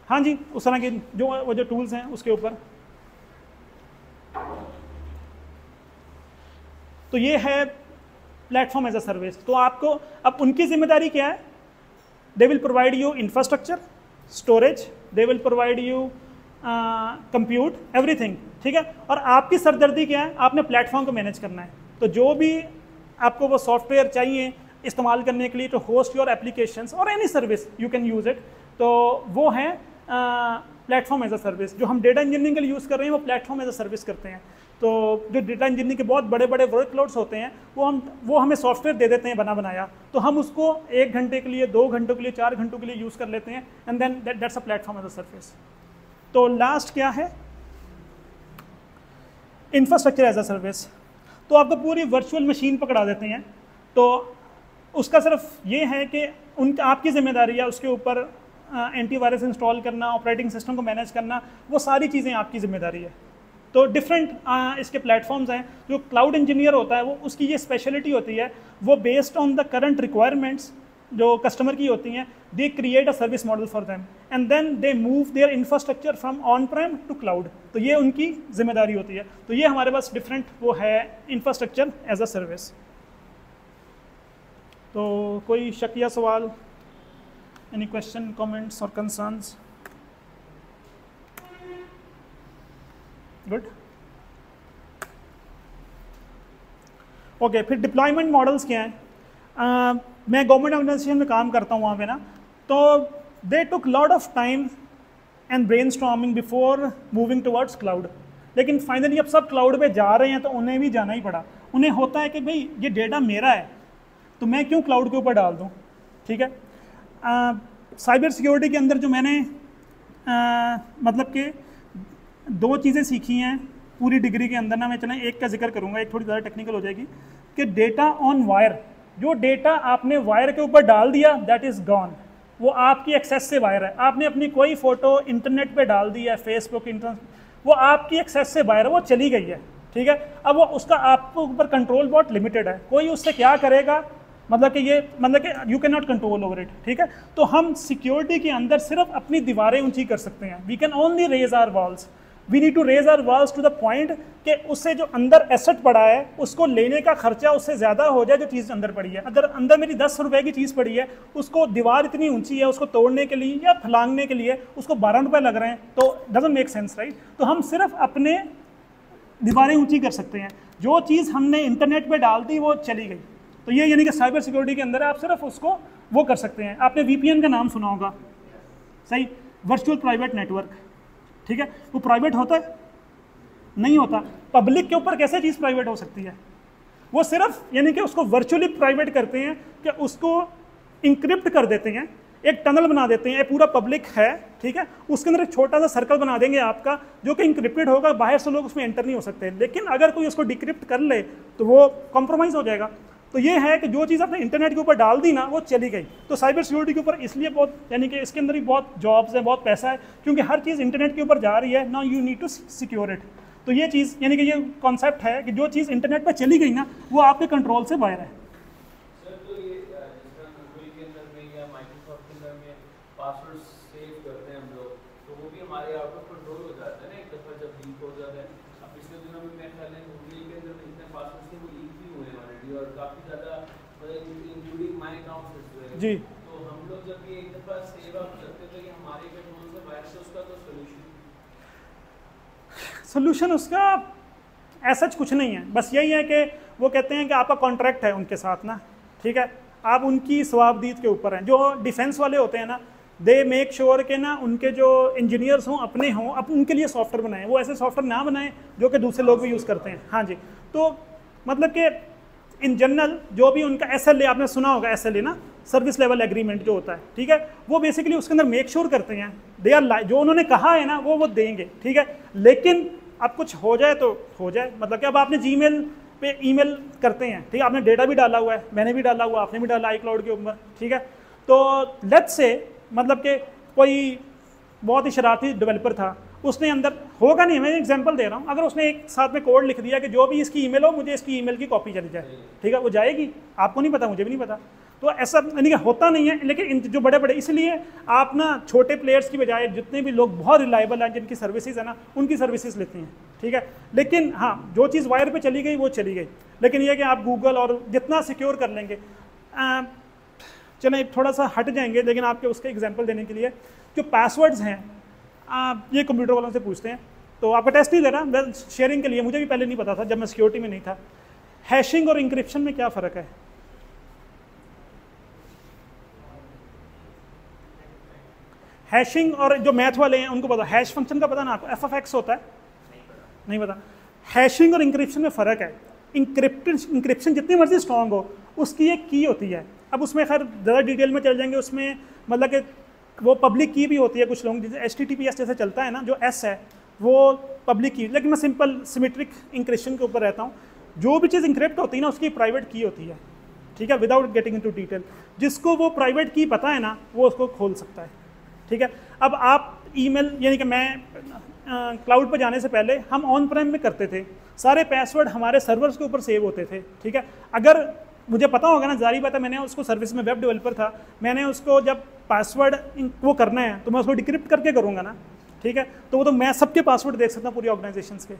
हाँ जी, उस तरह के जो टूल्स हैं उसके ऊपर। तो ये है प्लेटफॉर्म एज अ सर्विस। तो आपको अब उनकी जिम्मेदारी क्या है? They will provide you infrastructure, storage, they will provide you compute, everything, ठीक है। और आपकी सरदर्दी क्या है? आपने प्लेटफॉर्म को मैनेज करना है। तो जो भी आपको वो सॉफ्टवेयर चाहिए इस्तेमाल करने के लिए टू होस्ट योर एप्लीकेशंस और any service you can use it, तो वो है प्लेटफॉर्म एज अ सर्विस। जो हम डेटा इंजीनियरिंग के लिए यूज़ कर रहे हैं वो प्लेटफॉर्म एज अ सर्विस करते हैं। तो जो डेटा इंजीनियरिंग के बहुत बड़े बड़े वर्कलोड्स होते हैं वो हमें सॉफ्टवेयर दे देते हैं बना बनाया, तो हम उसको 1 घंटे के लिए, 2 घंटों के लिए, 4 घंटों के लिए यूज़ कर लेते हैं, and then that's a platform as a service. तो लास्ट क्या है? Infrastructure as a service. तो आपको पूरी वर्चुअल मशीन पकड़ा देते हैं, तो उसका सिर्फ ये है कि आपकी जिम्मेदारी है उसके ऊपर एंटीवायरस इंस्टॉल करना, ऑपरेटिंग सिस्टम को मैनेज करना, वो सारी चीज़ें आपकी जिम्मेदारी है। तो डिफरेंट इसके प्लेटफॉर्म्स हैं। जो क्लाउड इंजीनियर होता है वो उसकी ये स्पेशलिटी होती है, वो based on the current requirements जो कस्टमर की होती हैं, they create a service model for them and then they move their infrastructure from on prem to cloud. तो ये उनकी जिम्मेदारी होती है। तो ये हमारे पास डिफरेंट वो है इंफ्रास्ट्रक्चर एज अ सर्विस। तो कोई शक या सवाल, एनी क्वेश्चन, कमेंट्स और कंसर्न्स? Good, okay. फिर डिप्लॉयमेंट मॉडल्स क्या हैं? मैं गवर्नमेंट ऑर्गेनाइजेशन में काम करता हूँ वहाँ पे ना, तो they took lot of time and brainstorming before moving towards cloud. लेकिन फाइनली अब सब क्लाउड पे जा रहे हैं तो उन्हें भी जाना ही पड़ा। उन्हें होता है कि भाई ये डेटा मेरा है तो मैं क्यों क्लाउड के ऊपर डाल दूँ, ठीक है। साइबर सिक्योरिटी के अंदर जो मैंने मतलब कि 2 चीज़ें सीखी हैं पूरी डिग्री के अंदर ना, मैं चला एक का जिक्र करूँगा, एक थोड़ी ज़्यादा टेक्निकल हो जाएगी, कि डेटा ऑन वायर, जो डेटा आपने वायर के ऊपर डाल दिया दैट इज़ गॉन, वो आपकी एक्सेस से वायर है। आपने अपनी कोई फ़ोटो इंटरनेट पे डाल दी है, फेसबुक, इंटरनेट, वो आपकी एक्सेस से वायर है, वो चली गई है, ठीक है। अब वो उसका आपके ऊपर कंट्रोल बहुत लिमिटेड है, कोई उससे क्या करेगा मतलब कि ये मतलब कि you can not control over it, ठीक है। तो हम सिक्योरिटी के अंदर सिर्फ अपनी दीवारें ऊंची कर सकते हैं। We can only raise our walls, we need to raise our walls to the point कि उससे जो अंदर एसेट पड़ा है उसको लेने का खर्चा उससे ज़्यादा हो जाए जो चीज़ अंदर पड़ी है। अगर अंदर मेरी 10 रुपए की चीज़ पड़ी है, उसको दीवार इतनी ऊंची है, उसको तोड़ने के लिए या फलांगने के लिए उसको 12 रुपये लग रहे हैं, तो डजंट मेक सेंस, राइट। तो हम सिर्फ अपने दीवारें ऊंची कर सकते हैं। जो चीज़ हमने इंटरनेट पे डाल दी वो चली गई। तो ये यानी कि साइबर सिक्योरिटी के अंदर आप सिर्फ उसको वो कर सकते हैं। आपने VPN का नाम सुना होगा, सही, वर्चुअल प्राइवेट नेटवर्क, ठीक है। वो प्राइवेट होता है? नहीं होता। पब्लिक के ऊपर कैसे चीज़ प्राइवेट हो सकती है? वो सिर्फ यानी कि उसको वर्चुअली प्राइवेट करते हैं कि उसको इंक्रिप्ट कर देते हैं, एक टनल बना देते हैं, ये पूरा पब्लिक है, ठीक है, उसके अंदर एक छोटा सा सर्कल बना देंगे आपका जो कि इंक्रिप्टेड होगा, बाहर से लोग उसमें एंटर नहीं हो सकते। लेकिन अगर कोई उसको डिक्रिप्ट कर ले तो वो कॉम्प्रोमाइज़ हो जाएगा। तो ये है कि जो चीज़ आपने इंटरनेट के ऊपर डाल दी ना वो चली गई। तो साइबर सिक्योरिटी के ऊपर इसलिए बहुत यानी कि इसके अंदर भी बहुत जॉब्स हैं, बहुत पैसा है, क्योंकि हर चीज़ इंटरनेट के ऊपर जा रही है। Now you need to secure it. तो ये चीज़ यानी कि ये कॉन्सेप्ट है कि जो चीज़ इंटरनेट पर चली गई ना वो आपके कंट्रोल से बाहर है। सर तो ये जिस तरह गूगल के अंदर में या माइक्रोसॉफ्ट के अंदर में पासवर्ड सेव करते हैं हम लोग, तो वो भी हमारे आउट ऑफ कंट्रोल हो जाता है ना एक दफ़ा जब लीक हो जाता है। अब पिछले दिनों में मेरे ख्याल है गूगल के अंदर में जितने पासवर्ड थे वो लीक भी हुए हैं ऑलरेडी, और काफ़ी ज़्यादा इंक्लूडिंग माई अकाउंट जी। तो हम लोग जब ये एक दफ़ा सेव अप करते तो ये हमारे कंट्रोल से बाहर से उसका तो सोल्यूशन उसका ऐसा कुछ नहीं है, बस यही है कि वो कहते हैं कि आपका कॉन्ट्रैक्ट है उनके साथ ना, ठीक है, आप उनकी सवाबदीद के ऊपर हैं। जो डिफेंस वाले होते हैं ना, दे मेक श्योर के ना उनके जो इंजीनियर्स हों अपने हों, अब उनके लिए सॉफ्टवेयर बनाएं, वो ऐसे सॉफ्टवेयर ना बनाएं जो कि दूसरे लोग भी यूज़ करते हैं। हाँ जी, तो मतलब कि इन जनरल जो भी उनका SLA आपने सुना होगा, SLA ना, सर्विस लेवल एग्रीमेंट जो होता है, ठीक है, वो बेसिकली उसके अंदर मेक श्योर करते हैं दे आर जो उन्होंने कहा है ना वो देंगे, ठीक है। लेकिन अब कुछ हो जाए तो हो जाए, मतलब कि अब आपने जीमेल पे ईमेल करते हैं, ठीक है, आपने डेटा भी डाला हुआ है, मैंने भी डाला हुआ, आपने भी डाला iCloud के ऊपर, ठीक है। तो लेट्स से मतलब कि कोई बहुत ही शरारती डेवलपर था, उसने अंदर होगा नहीं, मैं एग्जांपल दे रहा हूँ, अगर उसने एक साथ में कोड लिख दिया कि जो भी इसकी ईमेल हो मुझे इसकी ईमेल की कॉपी चली जाए, ठीक है, वो जाएगी, आपको नहीं पता, मुझे भी नहीं पता। तो ऐसा यानी कि होता नहीं है। लेकिन जो बड़े बड़े, इसलिए आप ना छोटे प्लेयर्स की बजाय जितने भी लोग बहुत रिलायबल हैं जिनकी सर्विसेज है ना उनकी सर्विसेज लेते हैं, ठीक है। लेकिन हाँ, जो चीज़ वायर पे चली गई वो चली गई। लेकिन ये कि आप गूगल और जितना सिक्योर कर लेंगे, चलें थोड़ा सा हट जाएंगे, लेकिन आपके उसके एग्जाम्पल देने के लिए जो पासवर्ड्स हैं, आप ये कंप्यूटर वालों से पूछते हैं, तो आपका टेस्ट नहीं ले रहा, मैं शेयरिंग के लिए, मुझे भी पहले नहीं पता था जब मैं सिक्योरिटी में नहीं था, हैशिंग और इंक्रिप्शन में क्या फ़र्क है? हैशिंग और जो मैथ वाले हैं उनको पता, हैश फंक्शन का पता ना आपको, FFX होता है, नहीं पता। हैशिंग और इंक्रिप्शन में फ़र्क है। इंक्रिप्शन जितनी मर्जी स्ट्रॉन्ग हो उसकी एक की होती है, अब उसमें खैर ज़्यादा डिटेल में चल जाएंगे, उसमें मतलब कि वो पब्लिक की भी होती है, कुछ लोग जैसे HTTPS जैसे चलता है ना, जो S है वो पब्लिक की, लेकिन मैं सिंपल सिमेट्रिक इंक्रिप्शन के ऊपर रहता हूँ। जो भी चीज़ इंक्रिप्ट होती है ना उसकी प्राइवेट की होती है, ठीक है, विदाउट गेटिंग इनटू डिटेल। जिसको वो प्राइवेट की पता है ना वो उसको खोल सकता है, ठीक है। अब आप ईमेल, यानी कि मैं क्लाउड पर जाने से पहले हम ऑन प्रेम में करते थे, सारे पासवर्ड हमारे सर्वर्स के ऊपर सेव होते थे, ठीक है। अगर मुझे पता होगा ना, जारी बात है, मैंने उसको सर्विस में वेब डेवलपर था, मैंने उसको जब पासवर्ड वो करना है तो मैं उसको डिक्रिप्ट करके करूँगा ना, ठीक है, तो वो तो मैं सबके पासवर्ड देख सकता हूँ पूरी ऑर्गेनाइजेशंस के।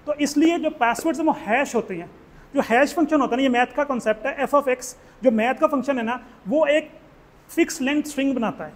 तो इसलिए जो पासवर्ड्स हैं वो हैश होते हैं। जो हैश फंक्शन होता है ना, ये मैथ का कॉन्सेप्ट है, FFX जो मैथ का फंक्शन है ना, वो एक फिक्स लेंथ स्ट्रिंग बनाता है,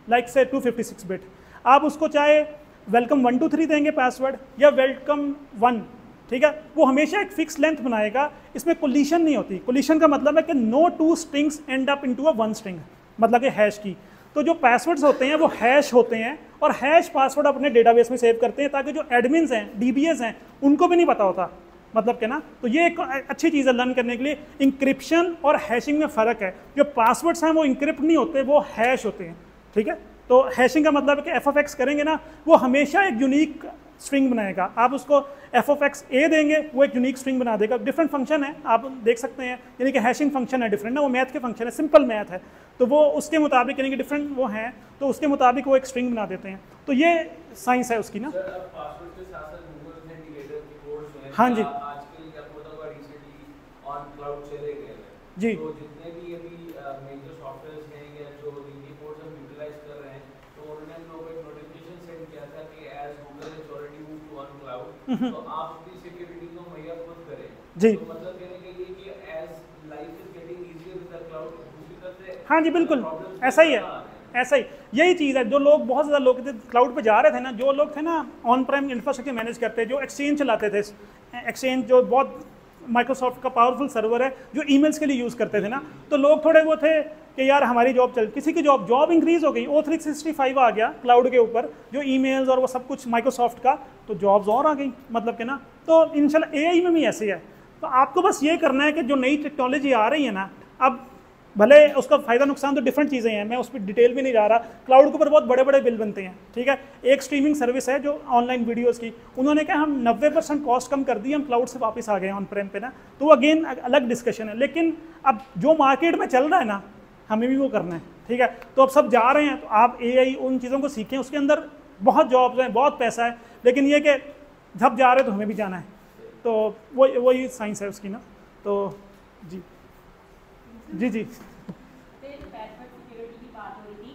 लाइक से 256 बिट। आप उसको चाहे वेलकम 1 2 3 देंगे पासवर्ड या वेलकम 1, ठीक है, वो हमेशा एक फिक्स लेंथ बनाएगा, इसमें कोलिशन नहीं होती। कोलिशन का मतलब है कि no two strings end up into a one string, मतलब कि हैश की। तो जो पासवर्ड्स होते हैं वो हैश होते हैं, और हैश पासवर्ड अपने डेटाबेस में सेव करते हैं ताकि जो एडमिन्स हैं, DBAs हैं, उनको भी नहीं पता होता, मतलब कि ना। तो ये एक अच्छी चीज़ है लर्न करने के लिए। इंक्रिप्शन और हैशिंग में फ़र्क है, जो पासवर्ड्स हैं वो इंक्रिप्ट नहीं होते, वो हैश होते हैं, ठीक है। तो हैशिंग का मतलब है कि FFX करेंगे ना, वो हमेशा एक यूनिक स्ट्रिंग बनाएगा। आप उसको FFX A देंगे, वो एक यूनिक स्ट्रिंग बना देगा। डिफरेंट फंक्शन है, आप देख सकते हैं, यानी कि हैशिंग फंक्शन है डिफरेंट ना, वो मैथ के फंक्शन है, सिंपल मैथ है, तो वो उसके मुताबिक यानी कि डिफरेंट वो हैं, तो उसके मुताबिक वो एक स्ट्रिंग बना देते हैं। तो ये साइंस है उसकी ना। हाँ जी जी, तो जितने भी अभी मेजर सॉफ्टवेयर्स हैं या जो इनकी कोड्स हम यूटिलाइज कर रहे हैं, तो उन्होंने हम लोगों को एक नोटिफिकेशन सेंड किया था कि as Google has already moved to on cloud, तो आप अपनी सिक्योरिटी को मुहैया खुद करें जी। तो मतलब कहने के लिए कि as life is getting easier with the cloud, दूसरी तरफ से हाँ जी बिल्कुल ऐसा ही है, ऐसा ही यही चीज़ है। जो लोग बहुत ज़्यादा लोग थे क्लाउड पे जा रहे थे ना, जो लोग थे ना ऑन प्राइम इंफ्रास्ट्रक्चर मैनेज करते, जो एक्सचेंज चलाते थे, एक्सचेंज जो बहुत माइक्रोसॉफ्ट का पावरफुल सर्वर है जो ईमेल्स के लिए यूज़ करते थे ना, तो लोग थोड़े वो थे कि यार हमारी जॉब चल, किसी की जॉब इंक्रीज़ हो गई, O365 आ गया क्लाउड के ऊपर, जो ईमेल्स और वो सब कुछ माइक्रोसॉफ्ट का, तो जॉब्स और आ गई, मतलब कि ना। तो इंशाल्लाह AI में भी ऐसे है। तो आपको बस ये करना है कि जो नई टेक्नोलॉजी आ रही है ना, अब भले उसका फ़ायदा नुकसान तो डिफरेंट चीज़ें हैं, मैं उस पर डिटेल भी नहीं जा रहा। क्लाउड के ऊपर बहुत बड़े बड़े बिल बनते हैं, ठीक है। एक स्ट्रीमिंग सर्विस है जो ऑनलाइन वीडियोस की, उन्होंने कहा हम 90% कॉस्ट कम कर दी, हम क्लाउड से वापस आ गए ऑन प्रेम पे ना, तो वो अगेन अलग डिस्कशन है। लेकिन अब जो मार्केट में चल रहा है ना, हमें भी वो करना है, ठीक है। तो अब सब जा रहे हैं, तो आप AI उन चीज़ों को सीखें, उसके अंदर बहुत जॉब्स हैं, बहुत पैसा है, लेकिन ये कि सब जा रहे हैं तो हमें भी जाना है, तो वही साइंस है उसकी ना। तो जी जी जी password security की बात हो रही थी।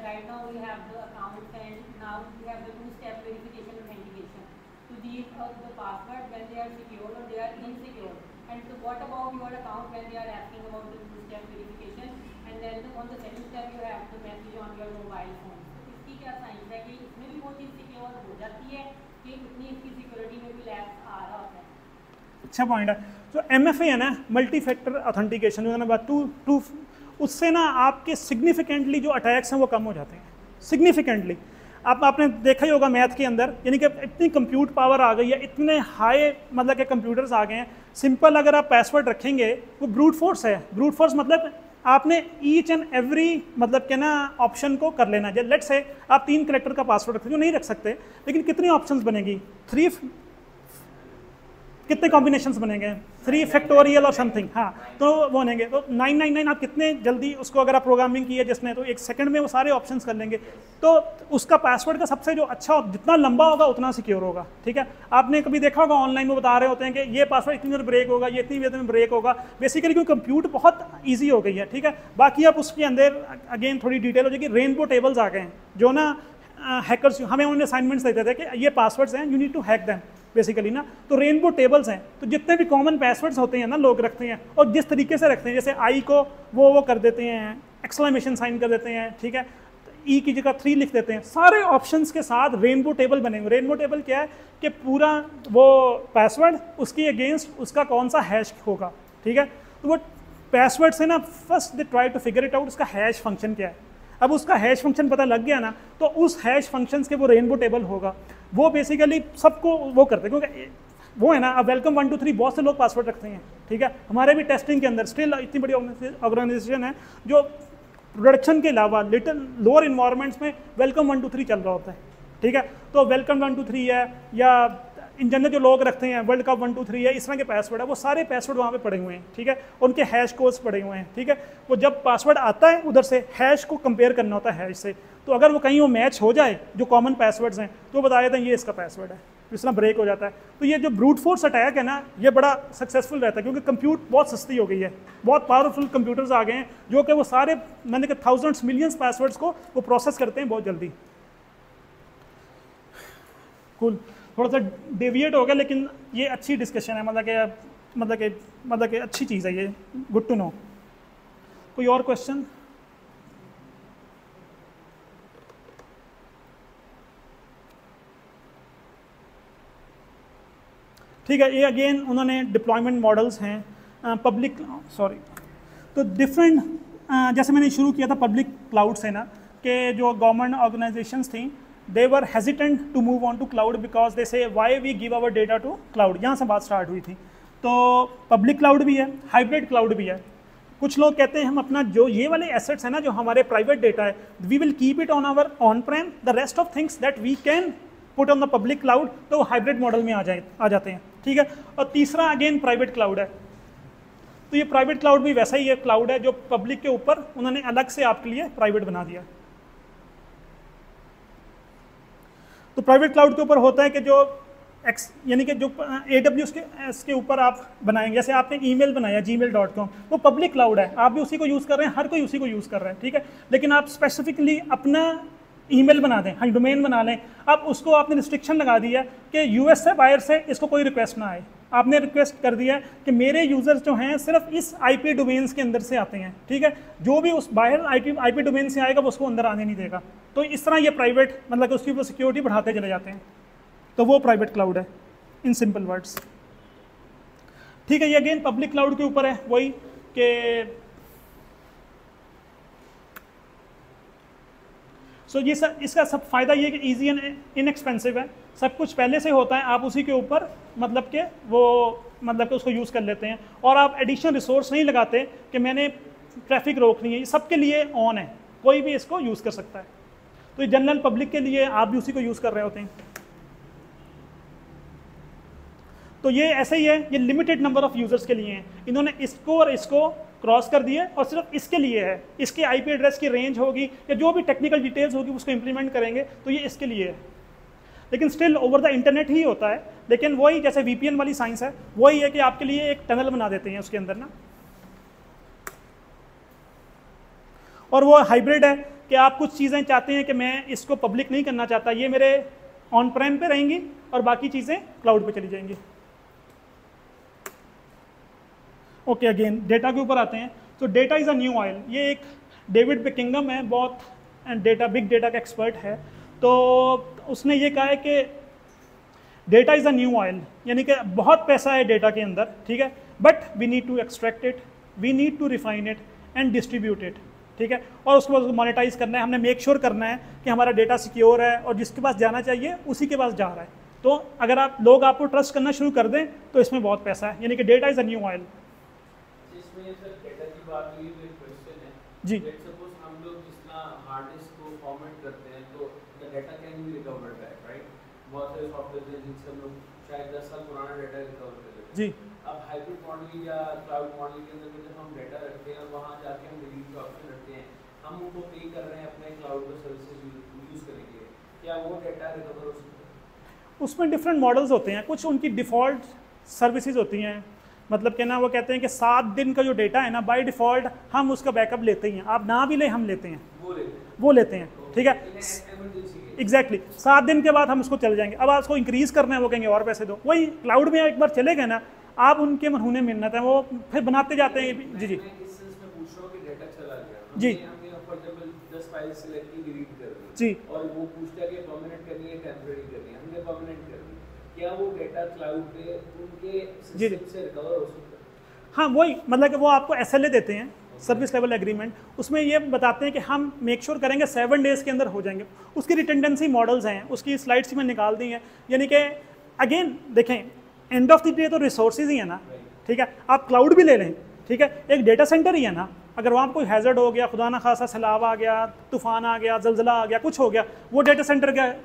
Right now we have the accounts and now we have the two-step verification authentication to these the password when they are secure or they are insecure. And so what about your account when they are asking about the two-step verification and then on the second step you have the message on your mobile phone. तो इसकी क्या science है कि इसमें भी वो चीज़ secure हो जाती है कि उतनी इसकी सिक्योरिटी में भी लैप्स आ रहा होता है? अच्छा पॉइंट है। तो MFA है ना, मल्टी फैक्टर ऑथेंटिकेशन, टू उससे ना आपके सिग्निफिकेंटली जो अटैक्स हैं वो कम हो जाते हैं, सिग्निफिकेंटली। आपने देखा ही होगा मैथ के अंदर, यानी कि इतनी कंप्यूट पावर आ गई है, इतने हाई मतलब के कंप्यूटर्स आ गए हैं। सिंपल अगर आप पासवर्ड रखेंगे वो ब्रूट फोर्स है। ब्रूट फोर्स मतलब आपने ईच एंड एवरी मतलब के ना ऑप्शन को कर लेना है। लेट्स से आप 3 कैरेक्टर का पासवर्ड रखते हो, जो नहीं रख सकते, लेकिन कितनी ऑप्शंस बनेगी? 3 कितने कॉम्बिनेशंस बनेंगे? 3 फैक्टोरियल और समथिंग, हाँ, तो वो बनेंगे। तो 999 आप कितने जल्दी उसको अगर आप प्रोग्रामिंग की है जिसने, तो 1 सेकंड में वो सारे ऑप्शंस कर लेंगे। तो उसका पासवर्ड का सबसे जो अच्छा, जितना लंबा होगा उतना सिक्योर होगा, ठीक है। आपने कभी देखा होगा ऑनलाइन में बता रहे होते हैं कि ये पासवर्ड इतनी देर ब्रेक होगा, ये इतनी देर में ब्रेक होगा, बेसिकली क्योंकि कंप्यूट बहुत ईजी हो गई है, ठीक है। बाकी आप उसके अंदर अगेन थोड़ी डिटेल हो जाएगी। रेनबो टेबल्स आ गए हैं जो ना हैकर्स, हमें उन्होंने असाइनमेंट्स देते थे कि ये पासवर्ड्स हैं, you need to hack them basically ना। तो रेनबो टेबल्स हैं, तो जितने भी कॉमन पासवर्ड्स होते हैं ना लोग रखते हैं, और जिस तरीके से रखते हैं, जैसे आई को वो कर देते हैं, एक्सक्लेमेशन साइन कर देते हैं, ठीक है, ई की जगह 3 लिख देते हैं, सारे ऑप्शंस के साथ रेनबो टेबल बने हुए। रेनबो टेबल क्या है कि पूरा वो पासवर्ड, उसके अगेंस्ट उसका कौन सा हैश होगा, ठीक है। तो वो पासवर्ड से ना first they try to figure it out, उसका हैश फंक्शन क्या है। अब उसका हैश फंक्शन पता लग गया ना, तो उस हैश फंक्शंस के वो रेनबो टेबल होगा। वो बेसिकली सबको वो करते हैं, क्योंकि वो है ना, अब वेलकम 1 2 3 बहुत से लोग पासवर्ड रखते हैं, ठीक है। हमारे भी टेस्टिंग के अंदर स्टिल इतनी बड़ी ऑर्गेनाइजेशन है जो प्रोडक्शन के अलावा लिटिल लोअर इन्वायरमेंट्स में वेलकम 1 2 3 चल रहा होता है, ठीक है। तो वेलकम 1 2 3 है, या इन जनरल जो लोग रखते हैं वर्ल्ड कप 1 2 3 है, इस तरह के पासवर्ड है, वो सारे पासवर्ड वहाँ पे पड़े हुए हैं, ठीक है। उनके हैश कोड्स पड़े हुए हैं, ठीक है। वो जब पासवर्ड आता है उधर से हैश को कंपेयर करना होता है हैश से, तो अगर वो कहीं वो मैच हो जाए जो कॉमन पासवर्ड्स हैं, तो बता देते हैं ये इसका पासवर्ड है, इस तरह ब्रेक हो जाता है। तो ये जो ब्रूट फोर्स अटैक है ना, ये बड़ा सक्सेसफुल रहता है, क्योंकि कंप्यूट बहुत सस्ती हो गई है, बहुत पावरफुल कंप्यूटर्स आ गए हैं जो कि वो सारे मैंने कहा थाउजेंड्स मिलियंस पासवर्ड्स को वो प्रोसेस करते हैं बहुत जल्दी। कूल, थोड़ा सा डेविएट हो गया, लेकिन ये अच्छी डिस्कशन है, मतलब कि अच्छी चीज़ है ये, गुड टू नो। कोई और क्वेश्चन? ठीक है, ये अगेन उन्होंने डिप्लॉयमेंट मॉडल्स हैं पब्लिक, सॉरी, तो डिफरेंट, जैसे मैंने शुरू किया था पब्लिक क्लाउड से ना, कि जो गवर्नमेंट ऑर्गेनाइजेशंस थी, they were hesitant to move on to cloud because they say why we give our data to cloud, यहाँ से बात स्टार्ट हुई थी। तो पब्लिक क्लाउड भी है, हाइब्रिड क्लाउड भी है। कुछ लोग कहते हैं हम अपना जो ये वाले एसेट्स है ना, जो हमारे प्राइवेट डेटा है, we will keep it on our on prem, the rest of things that we can put on the public cloud, तो वो हाइब्रिड मॉडल में आ जाते हैं, ठीक है। और तीसरा अगेन प्राइवेट क्लाउड है। तो ये प्राइवेट क्लाउड भी वैसा ही है क्लाउड है जो पब्लिक के ऊपर उन्होंने अलग से आपके लिए प्राइवेट बना दिया। तो प्राइवेट क्लाउड के ऊपर होता है कि जो यानी कि जो AWS के ऊपर आप बनाएंगे, जैसे आपने ईमेल बनाया gmail.com, वो पब्लिक क्लाउड है, आप भी उसी को यूज़ कर रहे हैं, हर कोई उसी को यूज़ कर रहा है, ठीक है। लेकिन आप स्पेसिफिकली अपना ईमेल बना दें, हाँ डोमेन बना लें, अब उसको आपने रिस्ट्रिक्शन लगा दिया कि US से बाहर से इसको कोई रिक्वेस्ट ना आए। आपने रिक्वेस्ट कर दिया कि मेरे यूज़र्स जो हैं सिर्फ इस IP डोमेन्स के अंदर से आते हैं, ठीक है, जो भी उस बाहर IP डोमेन से आएगा वो उसको अंदर आने नहीं देगा। तो इस तरह ये प्राइवेट मतलब कि उसकी वो सिक्योरिटी बढ़ाते चले जाते हैं, तो वो प्राइवेट क्लाउड है इन सिंपल वर्ड्स, ठीक है। ये अगेन पब्लिक क्लाउड के ऊपर है, वही कि सो ये सब, इसका सब फ़ायदा ये कि ईजी एंड इनएक्सपेंसिव है, सब कुछ पहले से होता है, आप उसी के ऊपर मतलब कि वो मतलब कि उसको यूज़ कर लेते हैं, और आप एडिशनल रिसोर्स नहीं लगाते कि मैंने ट्रैफिक रोकनी है। ये सबके लिए ऑन है, कोई भी इसको यूज़ कर सकता है। तो ये जनरल पब्लिक के लिए, आप भी उसी को यूज़ कर रहे होते हैं। तो ये ऐसे ही है, ये लिमिटेड नंबर ऑफ यूजर्स के लिए हैं। इन्होंने इसको और इसको क्रॉस कर दिए और सिर्फ इसके लिए है। इसके आईपी एड्रेस की रेंज होगी या जो भी टेक्निकल डिटेल्स होगी उसको इंप्लीमेंट करेंगे, तो ये इसके लिए है। लेकिन स्टिल ओवर द इंटरनेट ही होता है। लेकिन वही जैसे VPN वाली साइंस है, वही है कि आपके लिए एक टनल बना देते हैं उसके अंदर ना। और वो हाइब्रिड है कि आप कुछ चीज़ें चाहते हैं कि मैं इसको पब्लिक नहीं करना चाहता, ये मेरे ऑन प्रेम पे रहेंगी और बाकी चीज़ें क्लाउड पे चली जाएंगी। ओके, अगेन डेटा के ऊपर आते हैं। तो data is a new oil. ये एक डेविड बेकिंगम है, बहुत बिग डेटा का एक्सपर्ट है। तो उसने ये कहा है कि data is a new oil, यानी कि बहुत पैसा है डेटा के अंदर, ठीक है, but we need to extract it, we need to refine it and distribute it, ठीक है, और उसको मोनेटाइज करना है। हमने मेक श्योर करना है कि हमारा डेटा सिक्योर है और जिसके पास जाना चाहिए उसी के पास जा रहा है। तो अगर आप लोग आपको ट्रस्ट करना शुरू कर दें तो इसमें बहुत पैसा है, यानी कि data is a new oil. इसमें सर डेटा की बात हुई तो एक क्वेश्चन है जी। लेट्स सपोज हम लोग जितना हार्ड डिस्क को फॉर्मेट करते हैं तो the data can be recovered back, right? बहुत सारे सॉफ्टवेयर हैं जिनसे हम लोग शायद 10 साल पुराना डेटा रिकवर कर लेते हैं। जी। अब हाइब्रिड मॉडल या क्लाउड मॉडल के अंदर जब हम डेटा रखते हैं और वहाँ जाके हम डिलीट का ऑप्शन रखते हैं, हम उनको पे कर रहे हैं अपने क्लाउड का सर्विसेज यूज़ करने के लिए, क्या वो डेटा रिकवर हो सकता है? उसमें डिफरेंट मॉडल्स होते हैं, कुछ उनकी डिफ़ॉल्ट सर्विसेज होती हैं, मतलब कि ना वो कहते हैं कि 7 दिन का जो डेटा है ना बाय डिफ़ॉल्ट हम उसका बैकअप लेते ही हैं, आप ना भी लें हम लेते हैं, वो लेते हैं, ठीक है, एग्जैक्टली 7 दिन के बाद हम उसको चल जाएंगे। अब आप उसको इंक्रीज़ करना है, वो कहेंगे और पैसे दो। वही क्लाउड में एक बार चले गए ना आप, उनके मरहूने मिन्नत है, वो फिर बनाते जाते हैं। जी जी जी जी, और वो पूछता है कि परमानेंट करनी है टेम्परेरी करनी है, हमने परमानेंट कर दी, क्या वो डेटा क्लाउड पे उनके सिस्टम से रिकवर हो सकता है? हाँ वही, मतलब कि वो आपको SLA देते हैं, सर्विस लेवल एग्रीमेंट, उसमें ये बताते हैं कि हम मेक श्योर करेंगे 7 डेज़ के अंदर हो जाएंगे। उसकी रिटेंडेंसी मॉडल्स हैं, उसकी स्लाइड्स में निकाल दी हैं, यानी कि अगेन देखें एंड ऑफ द डे तो रिसोर्सेज ही है ना, ठीक है, आप क्लाउड भी ले लें, ठीक है, एक डेटा सेंटर ही है ना, अगर वहाँ कोई हैज़र्ड हो गया, खुदा ना खासा सैलाब आ गया, तूफान आ गया, जलजला आ गया, कुछ हो गया, वो डेटा सेंटर क्या है,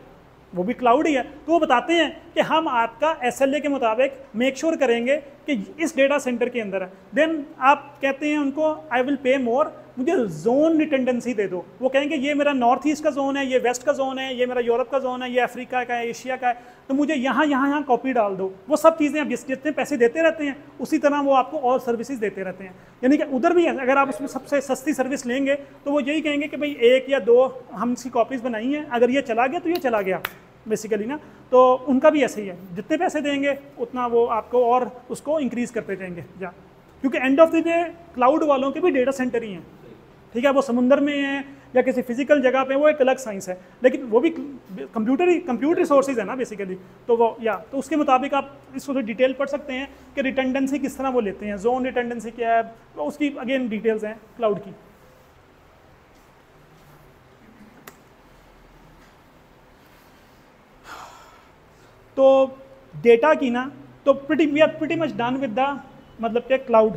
वो भी क्लाउड ही है। तो वो बताते हैं कि हम आपका SLA के मुताबिक मेक श्योर करेंगे कि इस डेटा सेंटर के अंदर है। देन आप कहते हैं उनको आई विल पे मोर, मुझे जोन रिटेंडेंसी दे दो। वो कहेंगे ये मेरा नॉर्थ ईस्ट का जोन है, ये वेस्ट का जोन है, ये मेरा यूरोप का जोन है, ये अफ्रीका का है, एशिया का है, तो मुझे यहाँ कॉपी डाल दो। वो सब चीज़ें आप जितने पैसे देते रहते हैं उसी तरह वो आपको और सर्विसेज देते रहते हैं। यानी कि उधर भी है, अगर आप उसमें सबसे सस्ती सर्विस लेंगे तो वो यही कहेंगे कि भाई 1 या 2 हम इसकी कॉपीज़ बनाई हैं, अगर ये चला गया तो ये चला गया बेसिकली ना। तो उनका भी ऐसे ही है, जितने पैसे देंगे उतना वो आपको और उसको इंक्रीज़ करते जाएंगे जा, क्योंकि end of the day cloud वालों के भी डेटा सेंटर ही हैं, ठीक है, वो समुंदर में हैं या किसी फिजिकल जगह पे, वो एक अलग साइंस है, लेकिन वो भी कंप्यूटर रिसोर्सेज है ना बेसिकली। तो वो तो उसके मुताबिक आप इसको थोड़ी डिटेल पढ़ सकते हैं कि रिटेंडेंसी किस तरह वो लेते हैं, जोन रिटेंडेंसी क्या है, तो उसकी अगेन डिटेल्स हैं क्लाउड की। तो डेटा की ना तो we are pretty much done with the मतलब कि क्लाउड।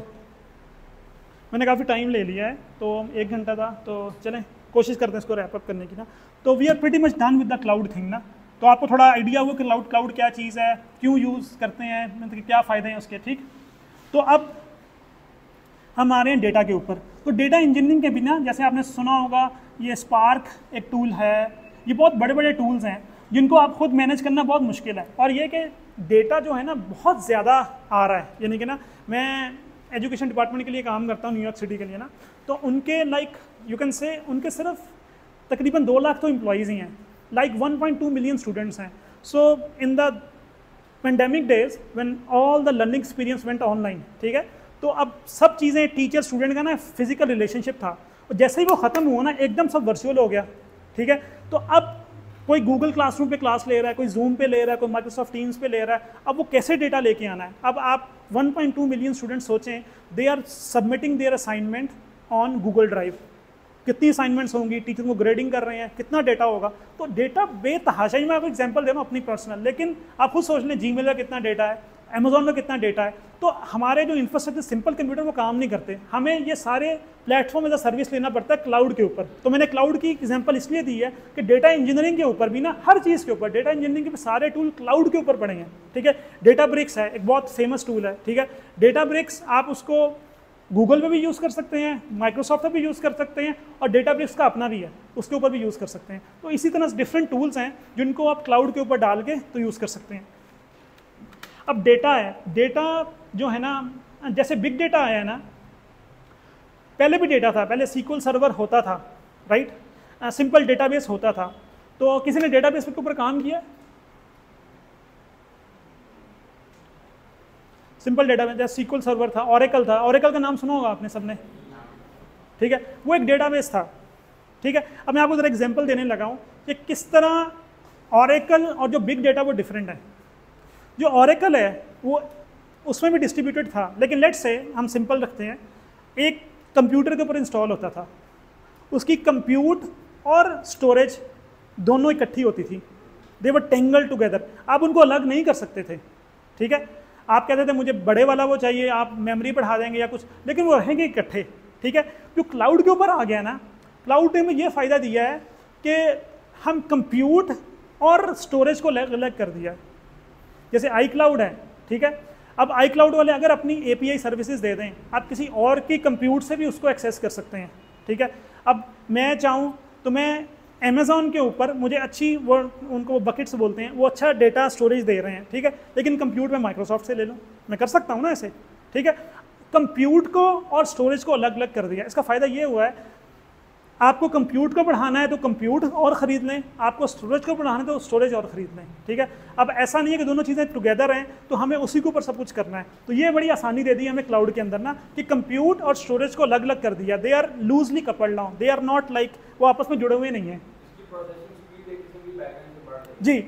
मैंने काफ़ी टाइम ले लिया है, तो 1 घंटा था, तो चलें कोशिश करते हैं इसको रैप अप करने की ना। तो we are pretty much done with the cloud thing ना। तो आपको थोड़ा आइडिया हुआ कि क्लाउड क्या चीज़ है, क्यों यूज़ करते हैं, मतलब कि क्या फ़ायदे हैं उसके, ठीक। तो अब हम आ रहे हैं डेटा के ऊपर। तो डेटा इंजीनियरिंग के बिना, जैसे आपने सुना होगा, ये स्पार्क एक टूल है, ये बहुत बड़े बड़े टूल्स हैं जिनको आप खुद मैनेज करना बहुत मुश्किल है। और ये कि डेटा जो है ना बहुत ज़्यादा आ रहा है, यानी कि ना मैं एजुकेशन डिपार्टमेंट के लिए काम करता हूँ न्यूयॉर्क सिटी के लिए ना, तो उनके लाइक यू कैन से उनके सिर्फ तकरीबन 2 लाख तो एम्प्लॉयज़ ही हैं, लाइक 1.2 मिलियन स्टूडेंट्स हैं। So in the pandemic days when all the learning experience went online, ठीक है, तो अब सब चीज़ें टीचर स्टूडेंट का ना फिजिकल रिलेशनशिप था, और जैसे ही वो ख़त्म हुआ ना एकदम सब वर्चुअल हो गया, ठीक है। तो अब कोई गूगल क्लासरूम पे क्लास ले रहा है, कोई जूम पे ले रहा है, कोई माइक्रोसॉफ्ट टीम्स पे ले रहा है, अब वो कैसे डेटा लेके आना है। अब आप 1.2 मिलियन स्टूडेंट सोचें, they are submitting their assignment on Google Drive, कितनी असाइनमेंट्स होंगी, टीचर को ग्रेडिंग कर रहे हैं, कितना डेटा होगा। तो डेटा बेतहाशा ही, मैं आपको एग्जांपल दे रहा हूँ अपनी पर्सनल, लेकिन आप खुद सोच लें जीमेल का कितना डेटा है, अमेजोन का कितना डेटा है। तो हमारे जो इंफ्रास्ट्रक्चर सिंपल कंप्यूटर वो काम नहीं करते, हमें ये सारे प्लेटफॉर्म एज अ सर्विस लेना पड़ता है क्लाउड के ऊपर। तो मैंने क्लाउड की एग्जांपल इसलिए दी है कि डेटा इंजीनियरिंग के ऊपर भी ना, हर चीज़ के ऊपर, डेटा इंजीनियरिंग के सारे टूल क्लाउड के ऊपर पड़े हैं, ठीक है। डेटाब्रिक्स है एक बहुत फेमस टूल है, ठीक है। डेटाब्रिक्स आप उसको गूगल पे भी यूज़ कर सकते हैं, माइक्रोसॉफ्ट पे भी यूज़ कर सकते हैं, और डेटाब्रिक्स का अपना भी है, उसके ऊपर भी यूज़ कर सकते हैं। तो इसी तरह डिफरेंट टूल्स हैं जिनको आप क्लाउड के ऊपर डाल के तो यूज़ कर सकते हैं। अब डेटा है, डेटा जो है ना, जैसे बिग डेटा आया ना, पहले भी डेटा था, पहले SQL सर्वर होता था, राइट, सिंपल डेटाबेस होता था। तो किसी ने डेटाबेस के ऊपर काम किया, सिंपल डेटाबेस, जैसे SQL सर्वर था, ऑरेकल था, ऑरेकल का नाम सुना होगा आपने सबने, ठीक है, वो एक डेटाबेस था, ठीक है। अब मैं आपको जरा एग्जांपल देने लगा हूँ कि किस तरह ऑरेकल और जो बिग डेटा वो डिफरेंट है। जो ऑरेकल है वो उसमें भी डिस्ट्रीब्यूटेड था, लेकिन लेट्स से हम सिंपल रखते हैं, एक कंप्यूटर के ऊपर इंस्टॉल होता था, उसकी कंप्यूट और स्टोरेज दोनों इकट्ठी होती थी, दे वर टेंगल टुगेदर, आप उनको अलग नहीं कर सकते थे, ठीक है। आप कहते थे मुझे बड़े वाला वो चाहिए, आप मेमोरी बढ़ा देंगे या कुछ, लेकिन वो रहेंगे इकट्ठे, ठीक है। जो क्लाउड के ऊपर आ गया ना, क्लाउड ने ये फ़ायदा दिया है कि हम कंप्यूट और स्टोरेज को अलग अलग कर दिया। जैसे iCloud है, ठीक है, अब iCloud वाले अगर अपनी API सर्विसेज दे दें, आप किसी और की कंप्यूटर से भी उसको एक्सेस कर सकते हैं, ठीक है। अब मैं चाहूँ तो मैं अमेज़ॉन के ऊपर, मुझे अच्छी वो उनको बकेट्स बोलते हैं, वो अच्छा डेटा स्टोरेज दे रहे हैं, ठीक है, लेकिन कंप्यूटर में माइक्रोसॉफ्ट से ले लूँ, मैं कर सकता हूँ ना ऐसे, ठीक है। कंप्यूट को और स्टोरेज को अलग अलग कर दिया। इसका फ़ायदा ये हुआ है, आपको कंप्यूट को बढ़ाना है तो कंप्यूट और ख़रीद लें, आपको स्टोरेज को बढ़ाना है तो स्टोरेज और ख़रीद लें, ठीक है। अब ऐसा नहीं है कि दोनों चीज़ें टुगेदर हैं तो हमें उसी के ऊपर सब कुछ करना है। तो ये बड़ी आसानी दे दी हमें क्लाउड के अंदर ना, कि कंप्यूट और स्टोरेज को अलग अलग कर दिया, they are loosely coupled now, they are not like, वो आपस में जुड़े हुए नहीं हैं। जी,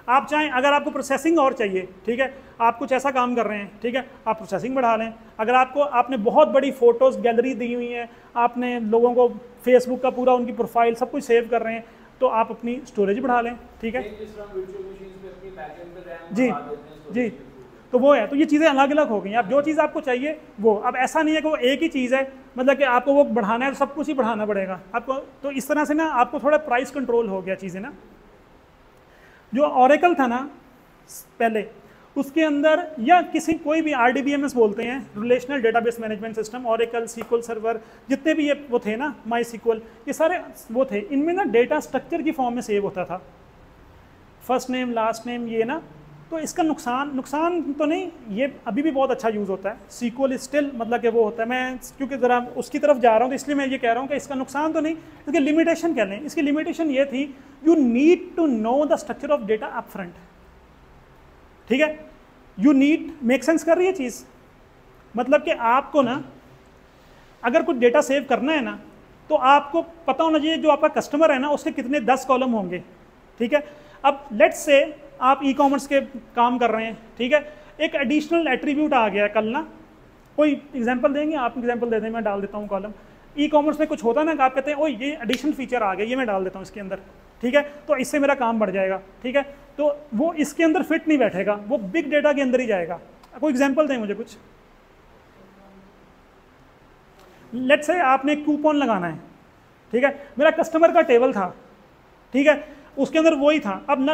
आप चाहें, अगर आपको प्रोसेसिंग और चाहिए, ठीक है, आप कुछ ऐसा काम कर रहे हैं, ठीक है, आप प्रोसेसिंग बढ़ा लें। अगर आपने बहुत बड़ी फ़ोटोज़ गैलरी दी हुई है, आपने लोगों को फेसबुक का पूरा उनकी प्रोफाइल सब कुछ सेव कर रहे हैं, तो आप अपनी स्टोरेज बढ़ा लें, ठीक है। जी जी, तो वो है, तो ये चीज़ें अलग अलग हो गई। अब जो चीज़ आपको चाहिए वो, अब ऐसा नहीं है कि वो एक ही चीज़ है, मतलब कि आपको वो बढ़ाना है तो सब कुछ ही बढ़ाना पड़ेगा आपको। तो इस तरह से ना आपको थोड़ा प्राइस कंट्रोल हो गया चीज़ें ना। जो ऑरेकल था ना पहले, उसके अंदर या किसी कोई भी RDBMS बोलते हैं, relational database management system, oracle, SQL server, जितने भी ये वो थे ना, MySQL, ये सारे वो थे, इनमें ना डेटा स्ट्रक्चर की फॉर्म में सेव होता था, फर्स्ट नेम लास्ट नेम ये ना। तो इसका नुकसान तो नहीं, ये अभी भी बहुत अच्छा यूज़ होता है, SQL स्टिल मतलब कि वो होता है। मैं क्योंकि ज़रा उसकी तरफ जा रहा हूँ तो इसलिए मैं ये कह रहा हूँ कि इसका नुकसान तो नहीं, इसकी लिमिटेशन क्या लें। इसकी लिमिटेशन ये थी, you need to know the structure of data up front, ठीक है। यू नीड, मेक सेंस कर रही है चीज़, मतलब कि आपको ना अगर कुछ डेटा सेव करना है ना, तो आपको पता होना चाहिए जो आपका कस्टमर है ना उसके कितने 10 कॉलम होंगे, ठीक है। अब लेट्स से आप ई-कॉमर्स के काम कर रहे हैं, ठीक है, एक एडिशनल एट्रीब्यूट आ गया है कल ना, कोई एग्जांपल देंगे, आप एग्जांपल दे दें, मैं डाल देता हूँ कॉलम। ई-कॉमर्स में कुछ होता है ना कि आप कहते हैं ओ ये एडिशनल फीचर आ गया, ये मैं डाल देता हूँ इसके अंदर, ठीक है, तो इससे मेरा काम बढ़ जाएगा, ठीक है। तो वो इसके अंदर फिट नहीं बैठेगा, वो बिग डेटा के अंदर ही जाएगा। कोई एग्जाम्पल दें मुझे कुछ। लेट्स से आपने कूपन लगाना है, ठीक है, मेरा कस्टमर का टेबल था, ठीक है, उसके अंदर वही था। अब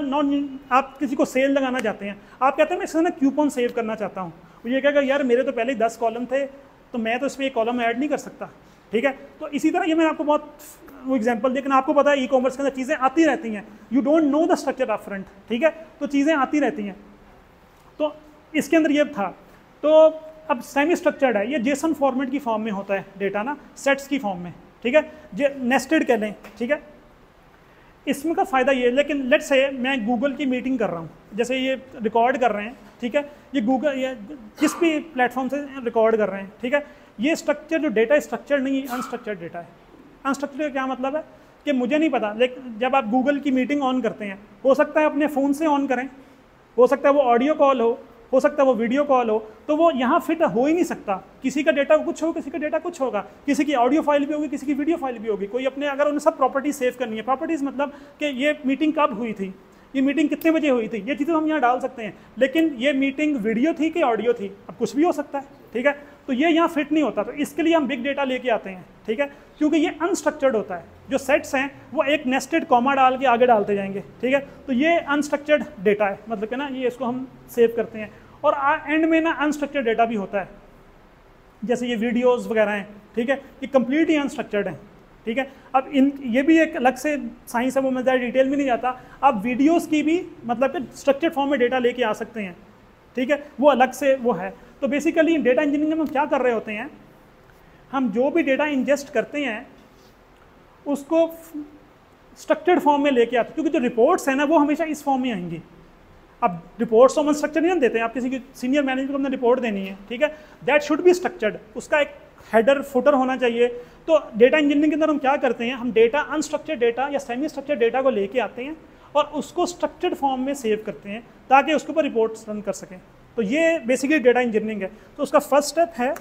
आप किसी को सेल लगाना चाहते हैं, आप कहते हैं मैं इसमें ना कूपन सेव करना चाहता हूँ, ये कहेगा यार मेरे तो पहले ही 10 कॉलम थे, तो मैं तो इसमें एक कॉलम ऐड नहीं कर सकता, ठीक है। तो इसी तरह ये मैंने आपको बहुत वो एग्जांपल, लेकिन आपको पता है ई-कॉमर्स के अंदर चीज़ें आती रहती हैं, you don't know the structure up front, ठीक है, तो चीज़ें आती रहती हैं। तो इसके अंदर ये था। तो अब सेमी स्ट्रक्चर्ड है, ये जेसन फॉर्मेट की फॉर्म में होता है डेटा ना, सेट्स की फॉर्म में, ठीक है, नेस्टेड कह लें, ठीक है। इसमें का फ़ायदा ये है, लेकिन लेट्स से मैं गूगल की मीटिंग कर रहा हूँ, जैसे ये रिकॉर्ड कर रहे हैं, ठीक है, ये गूगल या जिस भी प्लेटफॉर्म से रिकॉर्ड कर रहे हैं, ठीक है, ये स्ट्रक्चर जो डेटा स्ट्रक्चर नहीं, अनस्ट्रक्चर्ड डेटा है। अनस्ट्रक्चर्ड का क्या मतलब है कि मुझे नहीं पता, लेकिन जब आप गूगल की मीटिंग ऑन करते हैं, हो सकता है अपने फ़ोन से ऑन करें, हो सकता है वो ऑडियो कॉल हो सकता है वो वीडियो कॉल हो, तो वो यहाँ फिट हो ही नहीं सकता। किसी का डेटा कुछ हो, किसी का डेटा कुछ होगा, किसी की ऑडियो फाइल भी होगी, किसी की वीडियो फाइल भी होगी। कोई अपने, अगर उन्हें सब प्रॉपर्टीज सेव करनी है, प्रॉपर्टीज़ मतलब कि ये मीटिंग कब हुई थी, ये मीटिंग कितने बजे हुई थी, ये चीज़ें हम यहाँ डाल सकते हैं। लेकिन ये मीटिंग वीडियो थी कि ऑडियो थी, अब कुछ भी हो सकता है, ठीक है, तो ये यहाँ फिट नहीं होता। तो इसके लिए हम बिग डेटा लेके आते हैं, ठीक है, क्योंकि ये अनस्ट्रक्चर्ड होता है। जो सेट्स हैं वो एक नेस्टेड कॉमा डाल के आगे डालते जाएंगे, ठीक है, तो ये अनस्ट्रक्चर्ड डेटा है, मतलब कि ना ये इसको हम सेव करते हैं। और एंड में ना अनस्ट्रक्चर्ड डेटा भी होता है, जैसे ये वीडियोस वगैरह हैं, ठीक है, ये कंप्लीटली अनस्ट्रक्चर्ड हैं, ठीक है। अब ये भी एक अलग से साइंस है, वो मैं ज़्यादा डिटेल में नहीं जाता। आप वीडियोस की भी मतलब कि स्ट्रक्चर्ड फॉर्म में डेटा लेके आ सकते हैं, ठीक है, वो अलग से वो है। तो बेसिकली डेटा इंजीनियरिंग में हम क्या कर रहे होते हैं, हम जो भी डेटा इंजेस्ट करते हैं उसको स्ट्रक्चर्ड फॉर्म में लेके आते हैं, क्योंकि जो रिपोर्ट्स हैं ना वो हमेशा इस फॉर्म में आएंगी। अब रिपोर्ट्स तो हम स्ट्रक्चर नहीं देते हैं, आप किसी की सीनियर मैनेजर को हमने रिपोर्ट देनी है, ठीक है, दैट शुड बी स्ट्रक्चर्ड, उसका एक हेडर फुटर होना चाहिए। तो डेटा इंजीनियरिंग के अंदर हम क्या करते हैं, हम डेटा अनस्ट्रक्चर्ड डेटा या सेमी स्ट्रक्चर्ड डेटा को लेके आते हैं और उसको स्ट्रक्चर्ड फॉर्म में सेव करते हैं ताकि उसके ऊपर रिपोर्ट्स रन कर सकें। तो ये बेसिकली डेटा इंजीनियरिंग है। तो उसका फर्स्ट स्टेप है,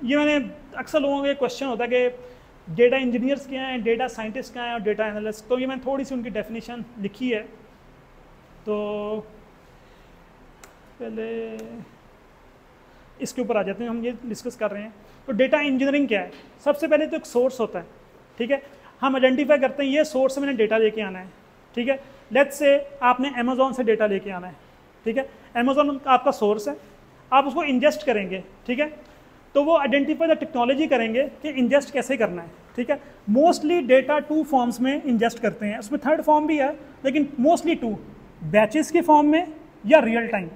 ये मैंने अक्सर लोगों का क्वेश्चन होता है कि डेटा इंजीनियर्स क्या हैं, डेटा साइंटिस्ट क्या हैं और डेटा एनालिस्ट। तो ये मैंने थोड़ी सी उनकी डेफिनेशन लिखी है। तो पहले इसके ऊपर आ जाते हैं, हम ये डिस्कस कर रहे हैं। तो डेटा इंजीनियरिंग क्या है, सबसे पहले तो एक सोर्स होता है, ठीक है, हम आइडेंटिफाई करते हैं ये सोर्स से मैंने डेटा लेके आना है, ठीक है। लेट्स से आपने अमेज़ॉन से डेटा लेके आना है, ठीक है, अमेज़ॉन आपका सोर्स है, आप उसको इंजेस्ट करेंगे, ठीक है, तो वो आइडेंटिफाई द टेक्नोलॉजी करेंगे कि इंजेस्ट कैसे करना है, ठीक है। मोस्टली डेटा 2 फॉर्म्स में इंजेस्ट करते हैं, उसमें थर्ड फॉर्म भी है लेकिन मोस्टली 2, बैचेस के फॉर्म में या रियल टाइम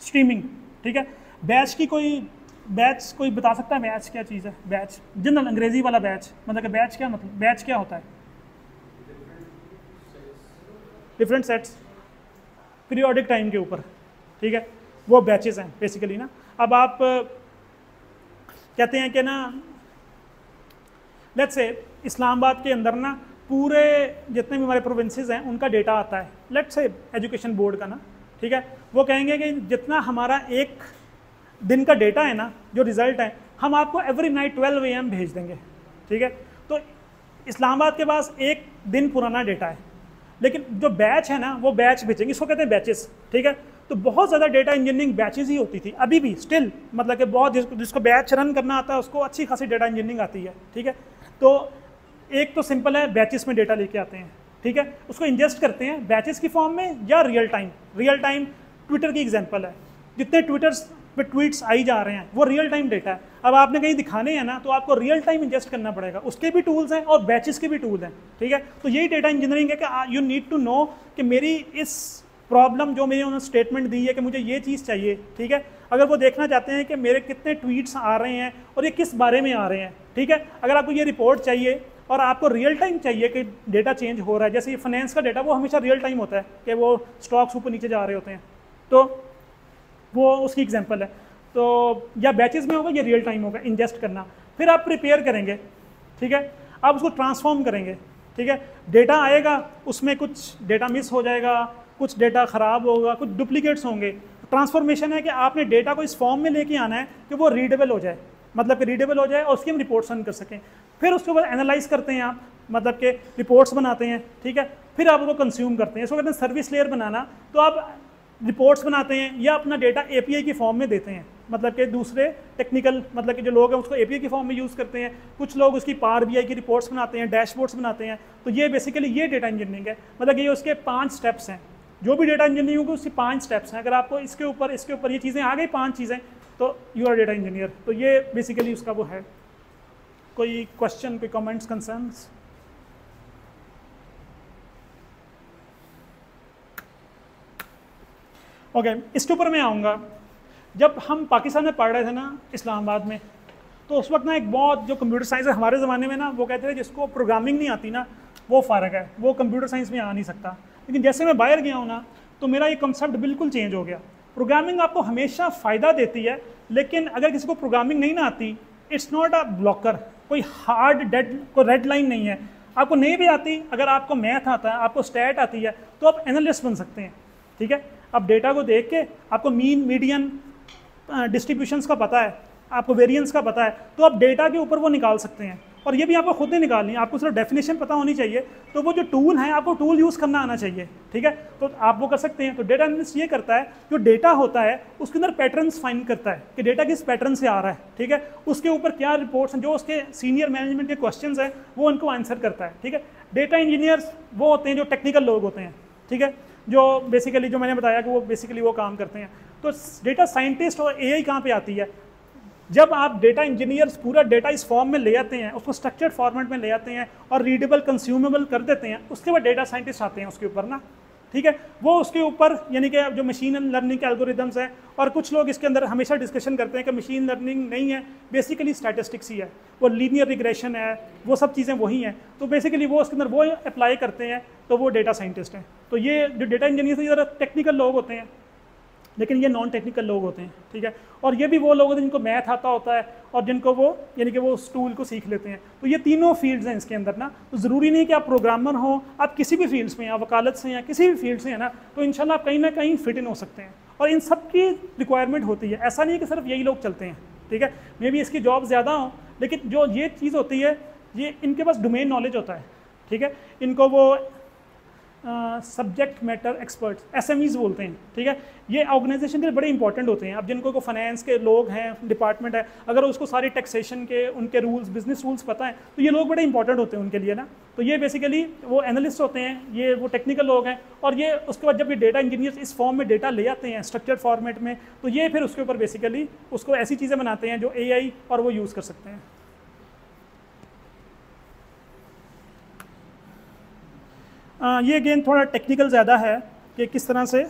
स्ट्रीमिंग, ठीक है। बैच कोई बता सकता है बैच क्या चीज़ है? बैच जनरल अंग्रेजी वाला बैच, मतलब कि बैच क्या मतलब, बैच क्या होता है? डिफरेंट सेट्स पीरियोडिक टाइम के ऊपर, ठीक है, वो बैचेस हैं बेसिकली ना। अब आप कहते हैं कि ना लेट्स से इस्लामाबाद के अंदर ना पूरे जितने भी हमारे प्रोविंसेस हैं उनका डेटा आता है, लेट्स से एजुकेशन बोर्ड का ना, ठीक है, वो कहेंगे कि जितना हमारा एक दिन का डेटा है ना, जो रिज़ल्ट है, हम आपको एवरी नाइट 12 AM भेज देंगे, ठीक है। तो इस्लामाबाद के पास एक दिन पुराना डेटा है, लेकिन जो बैच है ना वो बैच भेजेंगे, इसको कहते हैं बैचेस, ठीक है। तो बहुत ज़्यादा डेटा इंजीनियरिंग बैचेस ही होती थी, अभी भी स्टिल, मतलब कि बहुत जिसको बैच रन करना आता है उसको अच्छी खासी डेटा इंजीनियरिंग आती है, ठीक है। तो एक तो सिंपल है, बैचेस में डेटा लेके आते हैं, ठीक है, उसको इंजेस्ट करते हैं बैचेस की फॉर्म में या रियल टाइम। ट्विटर की एग्जांपल है, जितने ट्विटर्स पे ट्वीट्स आई जा रहे हैं वो रियल टाइम डेटा है। अब आपने कहीं दिखाने हैं ना तो आपको रियल टाइम इंजेस्ट करना पड़ेगा, उसके भी टूल्स हैं और बैचेस के भी टूल्स हैं, ठीक है। तो यही डेटा इंजीनियरिंग है कि यू नीड टू नो कि मेरी इस प्रॉब्लम जो मेरी उन्होंने स्टेटमेंट दी है कि मुझे ये चीज़ चाहिए, ठीक है, अगर वो देखना चाहते हैं कि मेरे कितने ट्वीट्स आ रहे हैं और ये किस बारे में आ रहे हैं, ठीक है। अगर आपको ये रिपोर्ट चाहिए और आपको रियल टाइम चाहिए कि डेटा चेंज हो रहा है, जैसे ये फाइनेंस का डेटा वो हमेशा रियल टाइम होता है कि वो स्टॉक्स ऊपर नीचे जा रहे होते हैं, तो वो उसकी एग्जांपल है। तो या बैचेस में होगा या रियल टाइम होगा इंजेस्ट करना, फिर आप प्रिपेयर करेंगे, ठीक है, आप उसको ट्रांसफॉर्म करेंगे, ठीक है। डेटा आएगा, उसमें कुछ डेटा मिस हो जाएगा, कुछ डेटा ख़राब होगा, कुछ डुप्लीकेट्स होंगे। ट्रांसफॉर्मेशन है कि आपने डेटा को इस फॉर्म में लेके आना है कि वो रीडेबल हो जाए, मतलब कि रीडेबल हो जाए और उसकी हम रिपोर्ट्स रन कर सकें। फिर उसके बाद एनालाइज करते हैं आप, मतलब कि रिपोर्ट्स बनाते हैं, ठीक है, फिर आप उसको कंज्यूम करते हैं, इसको कहते हैं सर्विस लेयर बनाना। तो आप रिपोर्ट्स बनाते हैं या अपना डेटा API की फॉर्म में देते हैं, मतलब कि दूसरे टेक्निकल मतलब कि जो लोग हैं उसको API की फॉर्म में यूज़ करते हैं, कुछ लोग उसकी Power BI की रिपोर्ट्स बनाते हैं, डैशबोर्ड्स बनाते हैं। तो ये बेसिकली ये डेटा इंजीनियरिंग है, मतलब ये उसके 5 स्टेप्स हैं। जो भी डेटा इंजीनियरिंग होगी उसकी 5 स्टेप्स हैं। अगर आपको इसके ऊपर ये चीज़ें आ गई 5 चीज़ें तो यू आर डेटा इंजीनियर। तो ये बेसिकली उसका वो है। कोई क्वेश्चन, कोई कमेंट्स, कंसर्न्स? ओके, इसके ऊपर मैं आऊँगा। जब हम पाकिस्तान में पढ़ रहे थे ना इस्लामाबाद में, तो उस वक्त ना एक बहुत जो कंप्यूटर साइंस है हमारे ज़माने में ना वो कहते थे जिसको प्रोग्रामिंग नहीं आती ना वो फ़र्क है, वो कंप्यूटर साइंस में आ नहीं सकता। लेकिन जैसे मैं बाहर गया हूँ ना तो मेरा ये कंसेप्ट बिल्कुल चेंज हो गया। प्रोग्रामिंग आपको हमेशा फ़ायदा देती है, लेकिन अगर किसी को प्रोग्रामिंग नहीं ना आती, इट्स नॉट अ ब्लॉकर, कोई हार्ड कोई रेड लाइन नहीं है। आपको नहीं भी आती, अगर आपको मैथ आता है, आपको स्टैट आती है, तो आप एनालिस्ट बन सकते हैं, ठीक है। आप डेटा को देख के आपको मीन, मीडियन, डिस्ट्रीब्यूशंस का पता है, आपको वेरिएंस का पता है, तो आप डेटा के ऊपर वो निकाल सकते हैं और ये भी आपको खुद नहीं निकालनी है, आपको सिर्फ डेफिनेशन पता होनी चाहिए। तो वो जो टूल है आपको टूल यूज़ करना आना चाहिए, ठीक है। तो आप वो कर सकते हैं। तो डेटा एनालिस्ट ये करता है, जो डेटा होता है उसके अंदर पैटर्न्स फाइंड करता है कि डेटा किस पैटर्न से आ रहा है, ठीक है। उसके ऊपर क्या रिपोर्ट्स हैं, जो उसके सीनियर मैनेजमेंट के क्वेश्चंस हैं वो उनको आंसर करता है, ठीक है। डेटा इंजीनियर्स वो होते हैं जो टेक्निकल लोग होते हैं, ठीक है, जो बेसिकली जो मैंने बताया कि वो बेसिकली वो काम करते हैं। तो डेटा साइंटिस्ट और एआई कहाँ पे आती है? जब आप डेटा इंजीनियर्स पूरा डेटा इस फॉर्म में ले आते हैं, उसको स्ट्रक्चर्ड फॉर्मेट में ले आते हैं और रीडेबल कंज्यूमेबल कर देते हैं, उसके बाद डेटा साइंटिस्ट आते हैं उसके ऊपर ना, ठीक है। वो उसके ऊपर यानी कि जो मशीन लर्निंग के एल्गोरिदम्स हैं, और कुछ लोग इसके अंदर हमेशा डिस्कशन करते हैं कि मशीन लर्निंग नहीं है, बेसिकली स्टैटिस्टिक्स ही है, वो लीनियर रिग्रेशन है, वो सब चीज़ें वही हैं। तो बेसिकली वो उसके अंदर वो अप्लाई करते हैं, तो वो डेटा साइंटिस्ट हैं। तो ये जो डेटा इंजीनियर से ज़रा टेक्निकल लोग होते हैं, लेकिन ये नॉन टेक्निकल लोग होते हैं, ठीक है। और ये भी वो लोग होते हैं जिनको मैथ आता होता है और जिनको वो यानी कि वो उस टूल को सीख लेते हैं। तो ये तीनों फील्ड्स हैं इसके अंदर ना। तो ज़रूरी नहीं कि आप प्रोग्रामर हो, आप किसी भी फील्ड्स में, आप वकालत से या किसी भी फील्ड से हैं ना, तो इंशाल्लाह आप कहीं ना कहीं फिट इन हो सकते हैं। और इन सब की रिक्वायरमेंट होती है, ऐसा नहीं है कि सिर्फ यही लोग चलते हैं, ठीक है। मे बी इसकी जॉब ज़्यादा हो, लेकिन जो ये चीज़ होती है, ये इनके पास डोमेन नॉलेज होता है, ठीक है। इनको वो सब्जेक्ट मैटर एक्सपर्ट्स SMEs बोलते हैं, ठीक है। ये ऑर्गेनाइजेशन के लिए बड़े इंपॉर्टेंट होते हैं। अब जिनको को फाइनेंस के लोग हैं, डिपार्टमेंट है, अगर उसको सारी टैक्सेशन के उनके रूल्स, बिजनेस रूल्स पता है, तो ये लोग बड़े इंपॉर्टेंट होते हैं उनके लिए ना। तो ये बेसिकली वो एनालिस्ट होते हैं, ये वो टेक्निकल लोग हैं। और ये उसके बाद जब ये डेटा इंजीनियर्स इस फॉर्म में डेटा ले आते हैं स्ट्रक्चर्ड फॉर्मेट में, तो ये फिर उसके ऊपर बेसिकली उसको ऐसी चीज़ें बनाते हैं जो AI और वो यूज़ कर सकते हैं। ये अगेन थोड़ा टेक्निकल ज़्यादा है कि किस तरह से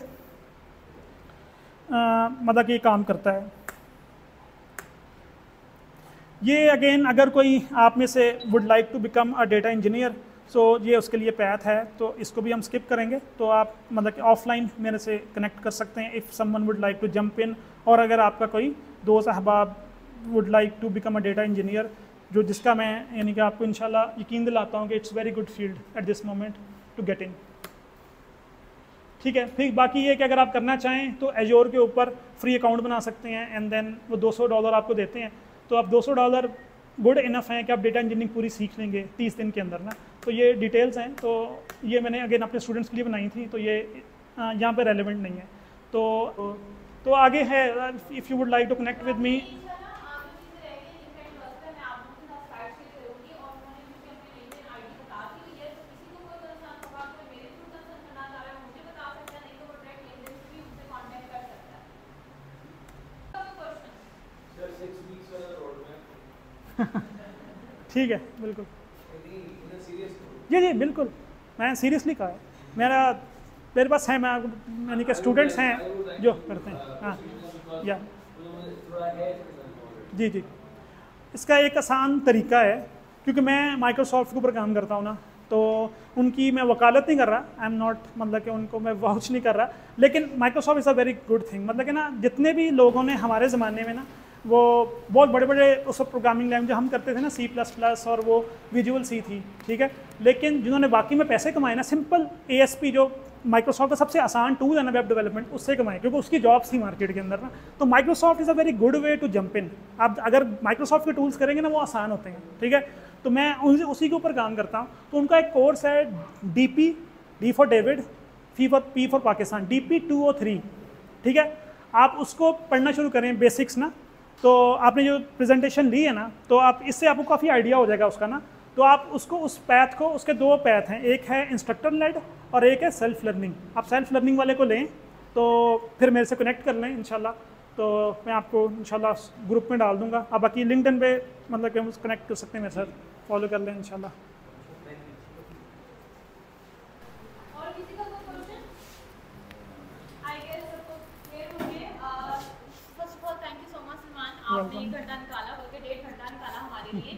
मतलब ये काम करता है। ये अगेन अगर कोई आप में से would like to become a data engineer, so ये उसके लिए पैथ है, तो इसको भी हम स्किप करेंगे। तो आप मतलब कि ऑफलाइन मेरे से कनेक्ट कर सकते हैं if someone would like to jump in. और अगर आपका कोई दोस्त अहबाब would like to become a data engineer, जो जिसका मैं यानी कि आपको इंशाल्लाह यकीन दिलाता हूँ कि it's very good field at this moment to get in, ठीक है। फिर बाकी ये कि अगर आप करना चाहें तो एजोर के ऊपर फ्री अकाउंट बना सकते हैं, एंड देन वो $200 आपको देते हैं। तो आप $200 गुड इनफ हैं कि आप डेटा इंजीनियरिंग पूरी सीख लेंगे 30 दिन के अंदर ना। तो ये डिटेल्स हैं, तो ये मैंने अगेन अपने स्टूडेंट्स के लिए बनाई थी, तो ये यहाँ पे रेलिवेंट नहीं है। तो आगे है, if you would like to connect with me, ठीक है, बिल्कुल जी बिल्कुल, मैं सीरियसली कहा है। मेरे पास है, मैं यानी कि स्टूडेंट्स हैं जो करते हैं। हाँ या जी, इसका एक आसान तरीका है, क्योंकि मैं माइक्रोसॉफ्ट के ऊपर काम करता हूँ ना, तो उनकी मैं वकालत नहीं कर रहा, आई एम नॉट, मतलब कि उनको मैं वाउच नहीं कर रहा, लेकिन Microsoft is a very good thing. मतलब कि ना जितने भी लोगों ने हमारे ज़माने में ना वो बहुत बड़े बड़े उस प्रोग्रामिंग लैंग्वेज हम करते थे ना, C++ और वो विजुअल सी थी, ठीक है। लेकिन जिन्होंने बाकी में पैसे कमाए ना, सिंपल ASP जो माइक्रोसॉफ्ट का सबसे आसान टूल है ना वेब डेवलपमेंट, उससे कमाए, क्योंकि उसकी जॉब्स थी मार्केट के अंदर ना। तो Microsoft is a very good way to jump in. आप अगर माइक्रोसॉफ्ट के टूल्स करेंगे ना, वो आसान होते हैं, ठीक है। तो मैं उसी के ऊपर काम करता हूँ। तो उनका एक कोर्स है DP, D for David, P for Pakistan, DP 203, ठीक है। आप उसको पढ़ना शुरू करें, बेसिक्स ना। तो आपने जो प्रेजेंटेशन ली है ना, तो आप इससे आपको काफ़ी आइडिया हो जाएगा उसका ना। तो आप उसको उस पैथ को, उसके 2 पैथ हैं, एक है इंस्ट्रक्टर लेड और एक है सेल्फ लर्निंग। आप सेल्फ लर्निंग वाले को लें तो फिर मेरे से कनेक्ट कर लें इंशाल्लाह। तो मैं आपको इंशाल्लाह ग्रुप में डाल दूंगा। आप बाकी लिंक्डइन पे मतलब कि हम कनेक्ट कर सकते हैं मेरे साथ, फॉलो कर लें इंशाल्लाह। आपने 1 घंटा निकाला, बल्कि 1.5 घंटा निकाला हमारे लिए।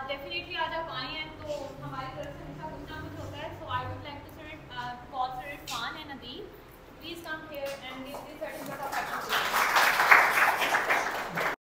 डेफिनेटली आज आप आए हैं तो हमारी तरफ से हमेशा कुछ ना कुछ होता है। So I would like to call sir Irfan and Nadeem, please come here and give this